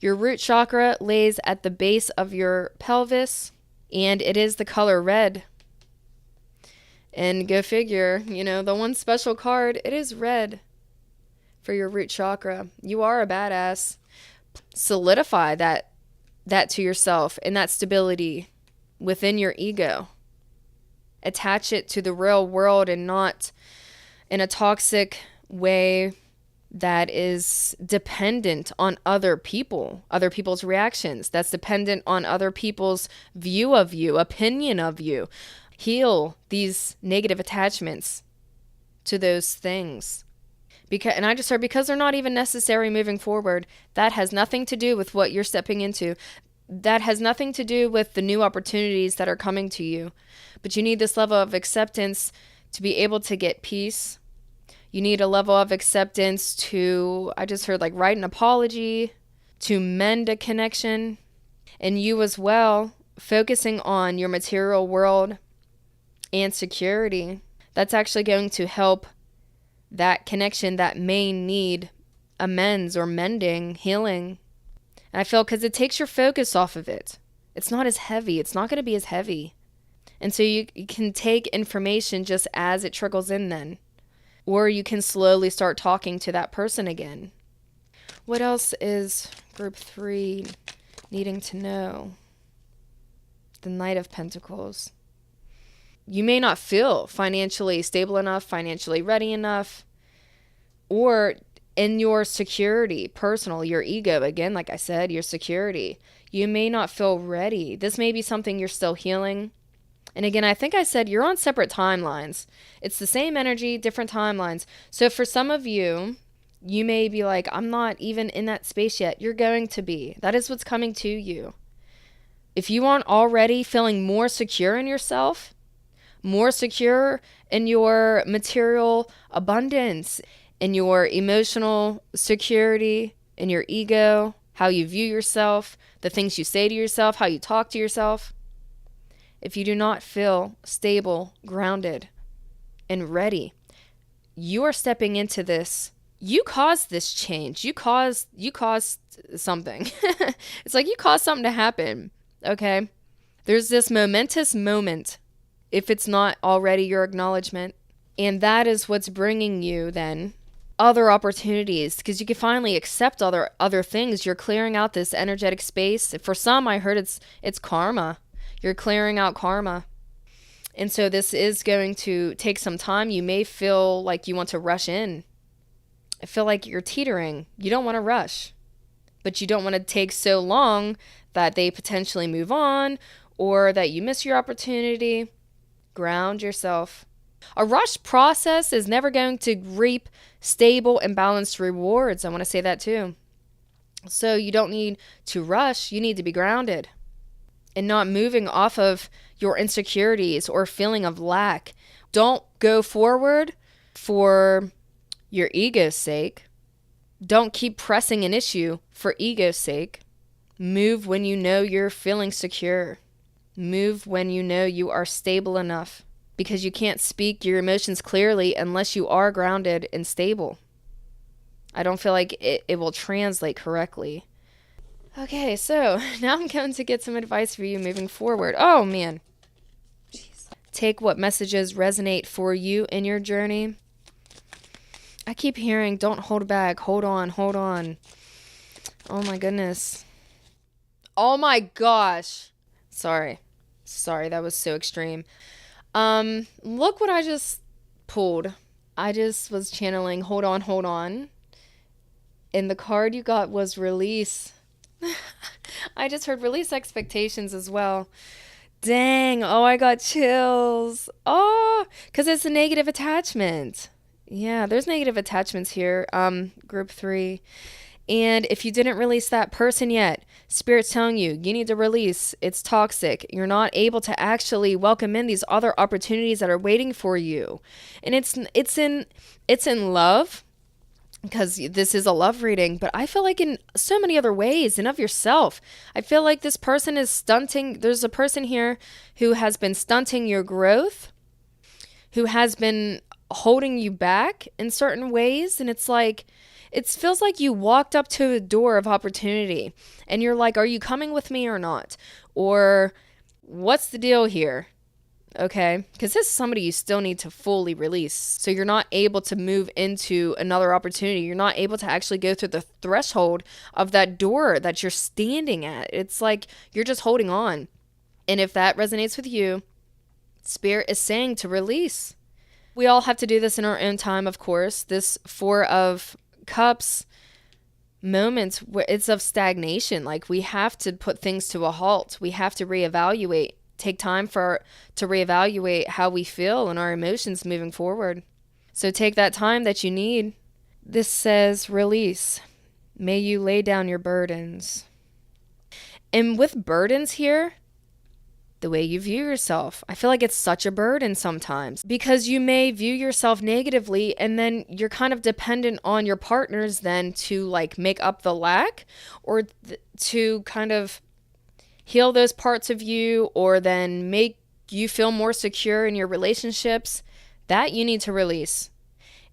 Your root chakra lays at the base of your pelvis, and it is the color red. And go figure, the one special card, it is red for your root chakra. You are a badass. Solidify that to yourself and that stability within your ego. Attach it to the real world and not in a toxic way that is dependent on other people's reactions. That's dependent on other people's view of you, opinion of you. Heal these negative attachments to those things. And I just heard, because they're not even necessary moving forward. That has nothing to do with what you're stepping into. That has nothing to do with the new opportunities that are coming to you. But you need this level of acceptance to be able to get peace. You need a level of acceptance to, I just heard, like, write an apology, to mend a connection. And you as well, focusing on your material world and security. That's actually going to help that connection that may need amends or mending, healing. And I feel, because it takes your focus off of it. It's not as heavy. It's not going to be as heavy. And so you can take information just as it trickles in then. Or you can slowly start talking to that person again. What else is group 3 needing to know? The Knight of Pentacles. You may not feel financially stable enough, financially ready enough, or in your security, personal, your ego, again, like I said, your security. You may not feel ready. This may be something you're still healing. And again, I think I said you're on separate timelines. It's the same energy, different timelines. So for some of you, you may be like, I'm not even in that space yet. You're going to be. That is what's coming to you. If you aren't already feeling more secure in yourself, more secure in your material abundance, in your emotional security, in your ego, how you view yourself, the things you say to yourself, how you talk to yourself. If you do not feel stable, grounded, and ready, you are stepping into this. You caused this change. You caused something. It's like you caused something to happen, okay? There's this momentous moment, if it's not already your acknowledgement. And that is what's bringing you then other opportunities, because you can finally accept other things. You're clearing out this energetic space. For some, I heard it's karma. You're clearing out karma. And so this is going to take some time. You may feel like you want to rush in. I feel like you're teetering. You don't want to rush, but you don't want to take so long that they potentially move on or that you miss your opportunity. Ground yourself. A rush process is never going to reap stable and balanced rewards. I want to say that too. So you don't need to rush. You need to be grounded and not moving off of your insecurities or feeling of lack. Don't go forward for your ego's sake. Don't keep pressing an issue for ego's sake. Move when you know you're feeling secure. Move when you know you are stable enough, because you can't speak your emotions clearly unless you are grounded and stable. I don't feel like it will translate correctly. Okay, so now I'm going to get some advice for you moving forward. Oh, man. Jeez. Take what messages resonate for you in your journey. I keep hearing, don't hold back, hold on, hold on. Oh, my goodness. Oh, my gosh. Sorry, that was so extreme. Look what I just pulled. I just was channeling hold on. And the card you got was release. I just heard release expectations as well. Dang, oh, I got chills. Oh, because it's a negative attachment. Yeah, there's negative attachments here, group 3. And if you didn't release that person yet, Spirit's telling you need to release. It's toxic. You're not able to actually welcome in these other opportunities that are waiting for you. And it's in love, because this is a love reading, but I feel like in so many other ways, and of yourself. I feel like this person is stunting. There's a person here who has been stunting your growth, who has been holding you back in certain ways. And it's like, it feels like you walked up to a door of opportunity and you're like, are you coming with me or not? Or what's the deal here? Okay, because this is somebody you still need to fully release. So you're not able to move into another opportunity. You're not able to actually go through the threshold of that door that you're standing at. It's like you're just holding on. And if that resonates with you, Spirit is saying to release. We all have to do this in our own time, of course. This 4 of Cups moments where it's of stagnation. Like, we have to put things to a halt. We have to reevaluate, take time to reevaluate how we feel and our emotions moving forward. So take that time that you need. This says release. May you lay down your burdens. And with burdens here, the way you view yourself. I feel like it's such a burden sometimes because you may view yourself negatively and then you're kind of dependent on your partners then to like make up the lack or to kind of heal those parts of you or then make you feel more secure in your relationships. That you need to release.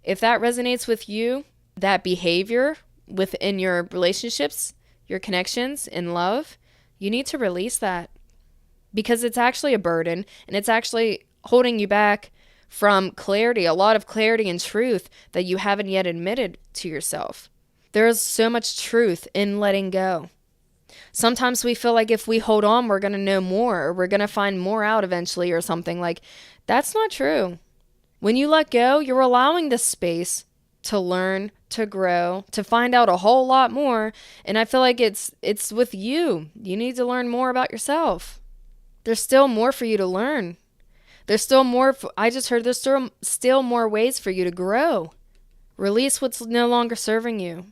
If that resonates with you, that behavior within your relationships, your connections in love, you need to release that. Because it's actually a burden and it's actually holding you back from clarity, a lot of clarity and truth that you haven't yet admitted to yourself. There is so much truth in letting go. Sometimes we feel like if we hold on, we're going to know more or we're going to find more out eventually or something. Like, that's not true. When you let go, you're allowing this space to learn, to grow, to find out a whole lot more. And I feel like it's with you. You need to learn more about yourself. There's still more for you to learn. There's still more. I just heard there's still more ways for you to grow. Release what's no longer serving you.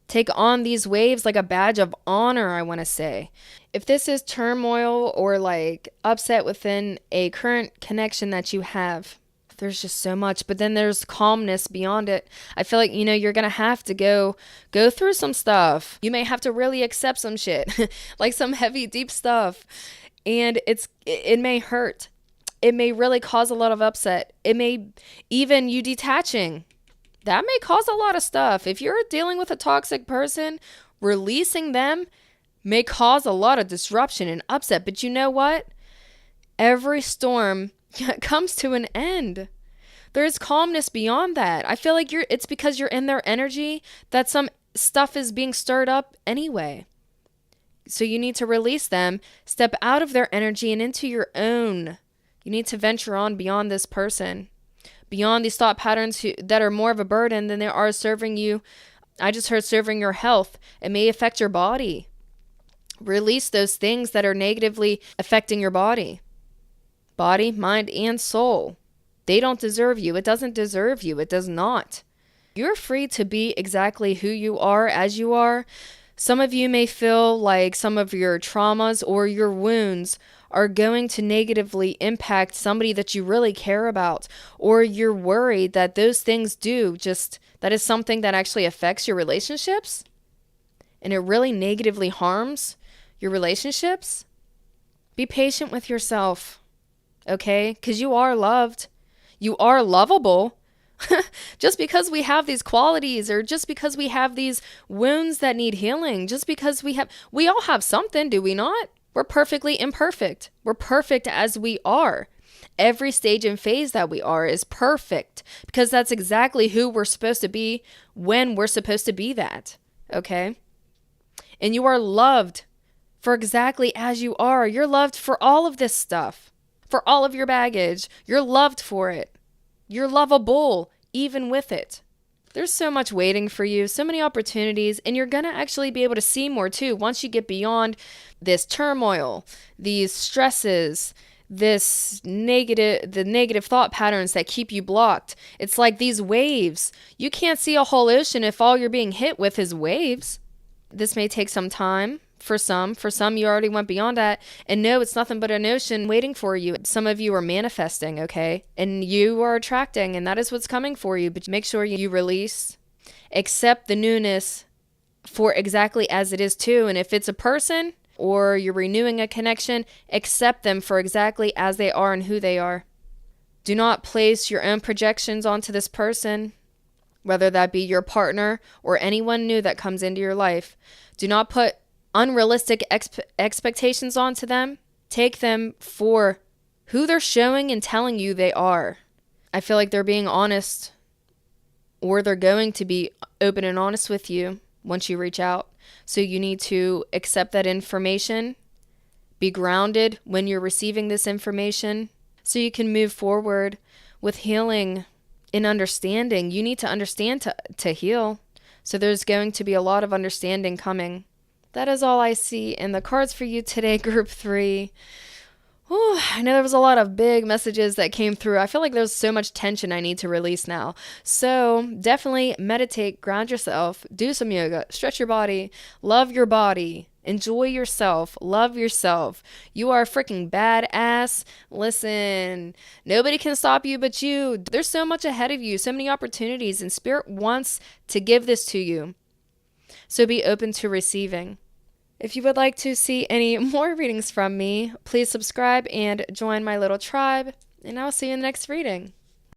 Take on these waves like a badge of honor, I want to say. If this is turmoil or like upset within a current connection that you have, there's just so much. But then there's calmness beyond it. I feel like, you're going to have to go through some stuff. You may have to really accept some shit, like some heavy, deep stuff. And it may hurt. It may really cause a lot of upset. It may even you detaching. That may cause a lot of stuff. If you're dealing with a toxic person, releasing them may cause a lot of disruption and upset. But you know what? Every storm comes to an end. There's calmness beyond that. I feel like it's because you're in their energy that some stuff is being stirred up anyway. So you need to release them, step out of their energy and into your own. You need to venture on beyond this person, beyond these thought patterns that are more of a burden than they are serving you. I just heard serving your health. It may affect your body. Release those things that are negatively affecting your body, mind, and soul. They don't deserve you. It doesn't deserve you. It does not. You're free to be exactly who you are as you are. Some of you may feel like some of your traumas or your wounds are going to negatively impact somebody that you really care about, or you're worried that those things that is something that actually affects your relationships and it really negatively harms your relationships. Be patient with yourself, okay? Because you are loved. You are lovable. Just because we have these qualities or just because we have these wounds that need healing, just because we all have something, do we not? We're perfectly imperfect. We're perfect as we are. Every stage and phase that we are is perfect because that's exactly who we're supposed to be when we're supposed to be that. Okay? And you are loved for exactly as you are. You're loved for all of this stuff, for all of your baggage. You're loved for it. You're lovable, even with it. There's so much waiting for you, so many opportunities, and you're going to actually be able to see more too once you get beyond this turmoil, these stresses, the negative thought patterns that keep you blocked. It's like these waves. You can't see a whole ocean if all you're being hit with is waves. This may take some time. For some, you already went beyond that. And no, it's nothing but an ocean waiting for you. Some of you are manifesting, okay? And you are attracting, and that is what's coming for you. But make sure you release, accept the newness for exactly as it is too. And if it's a person or you're renewing a connection, accept them for exactly as they are and who they are. Do not place your own projections onto this person, whether that be your partner or anyone new that comes into your life. Do not put unrealistic expectations onto them. Take them for who they're showing and telling you they are. I feel like they're being honest, or they're going to be open and honest with you once you reach out. So you need to accept that information, be grounded when you're receiving this information so you can move forward with healing and understanding. You need to understand to heal. So there's going to be a lot of understanding coming. That is all I see in the cards for you today, Group 3. Whew, I know there was a lot of big messages that came through. I feel like there's so much tension I need to release now. So definitely meditate, ground yourself, do some yoga, stretch your body, enjoy yourself, love yourself. You are a freaking badass. Listen, nobody can stop you but you. There's so much ahead of you, so many opportunities, and Spirit wants to give this to you. So be open to receiving. If you would like to see any more readings from me, please subscribe and join my little tribe, and I'll see you in the next reading.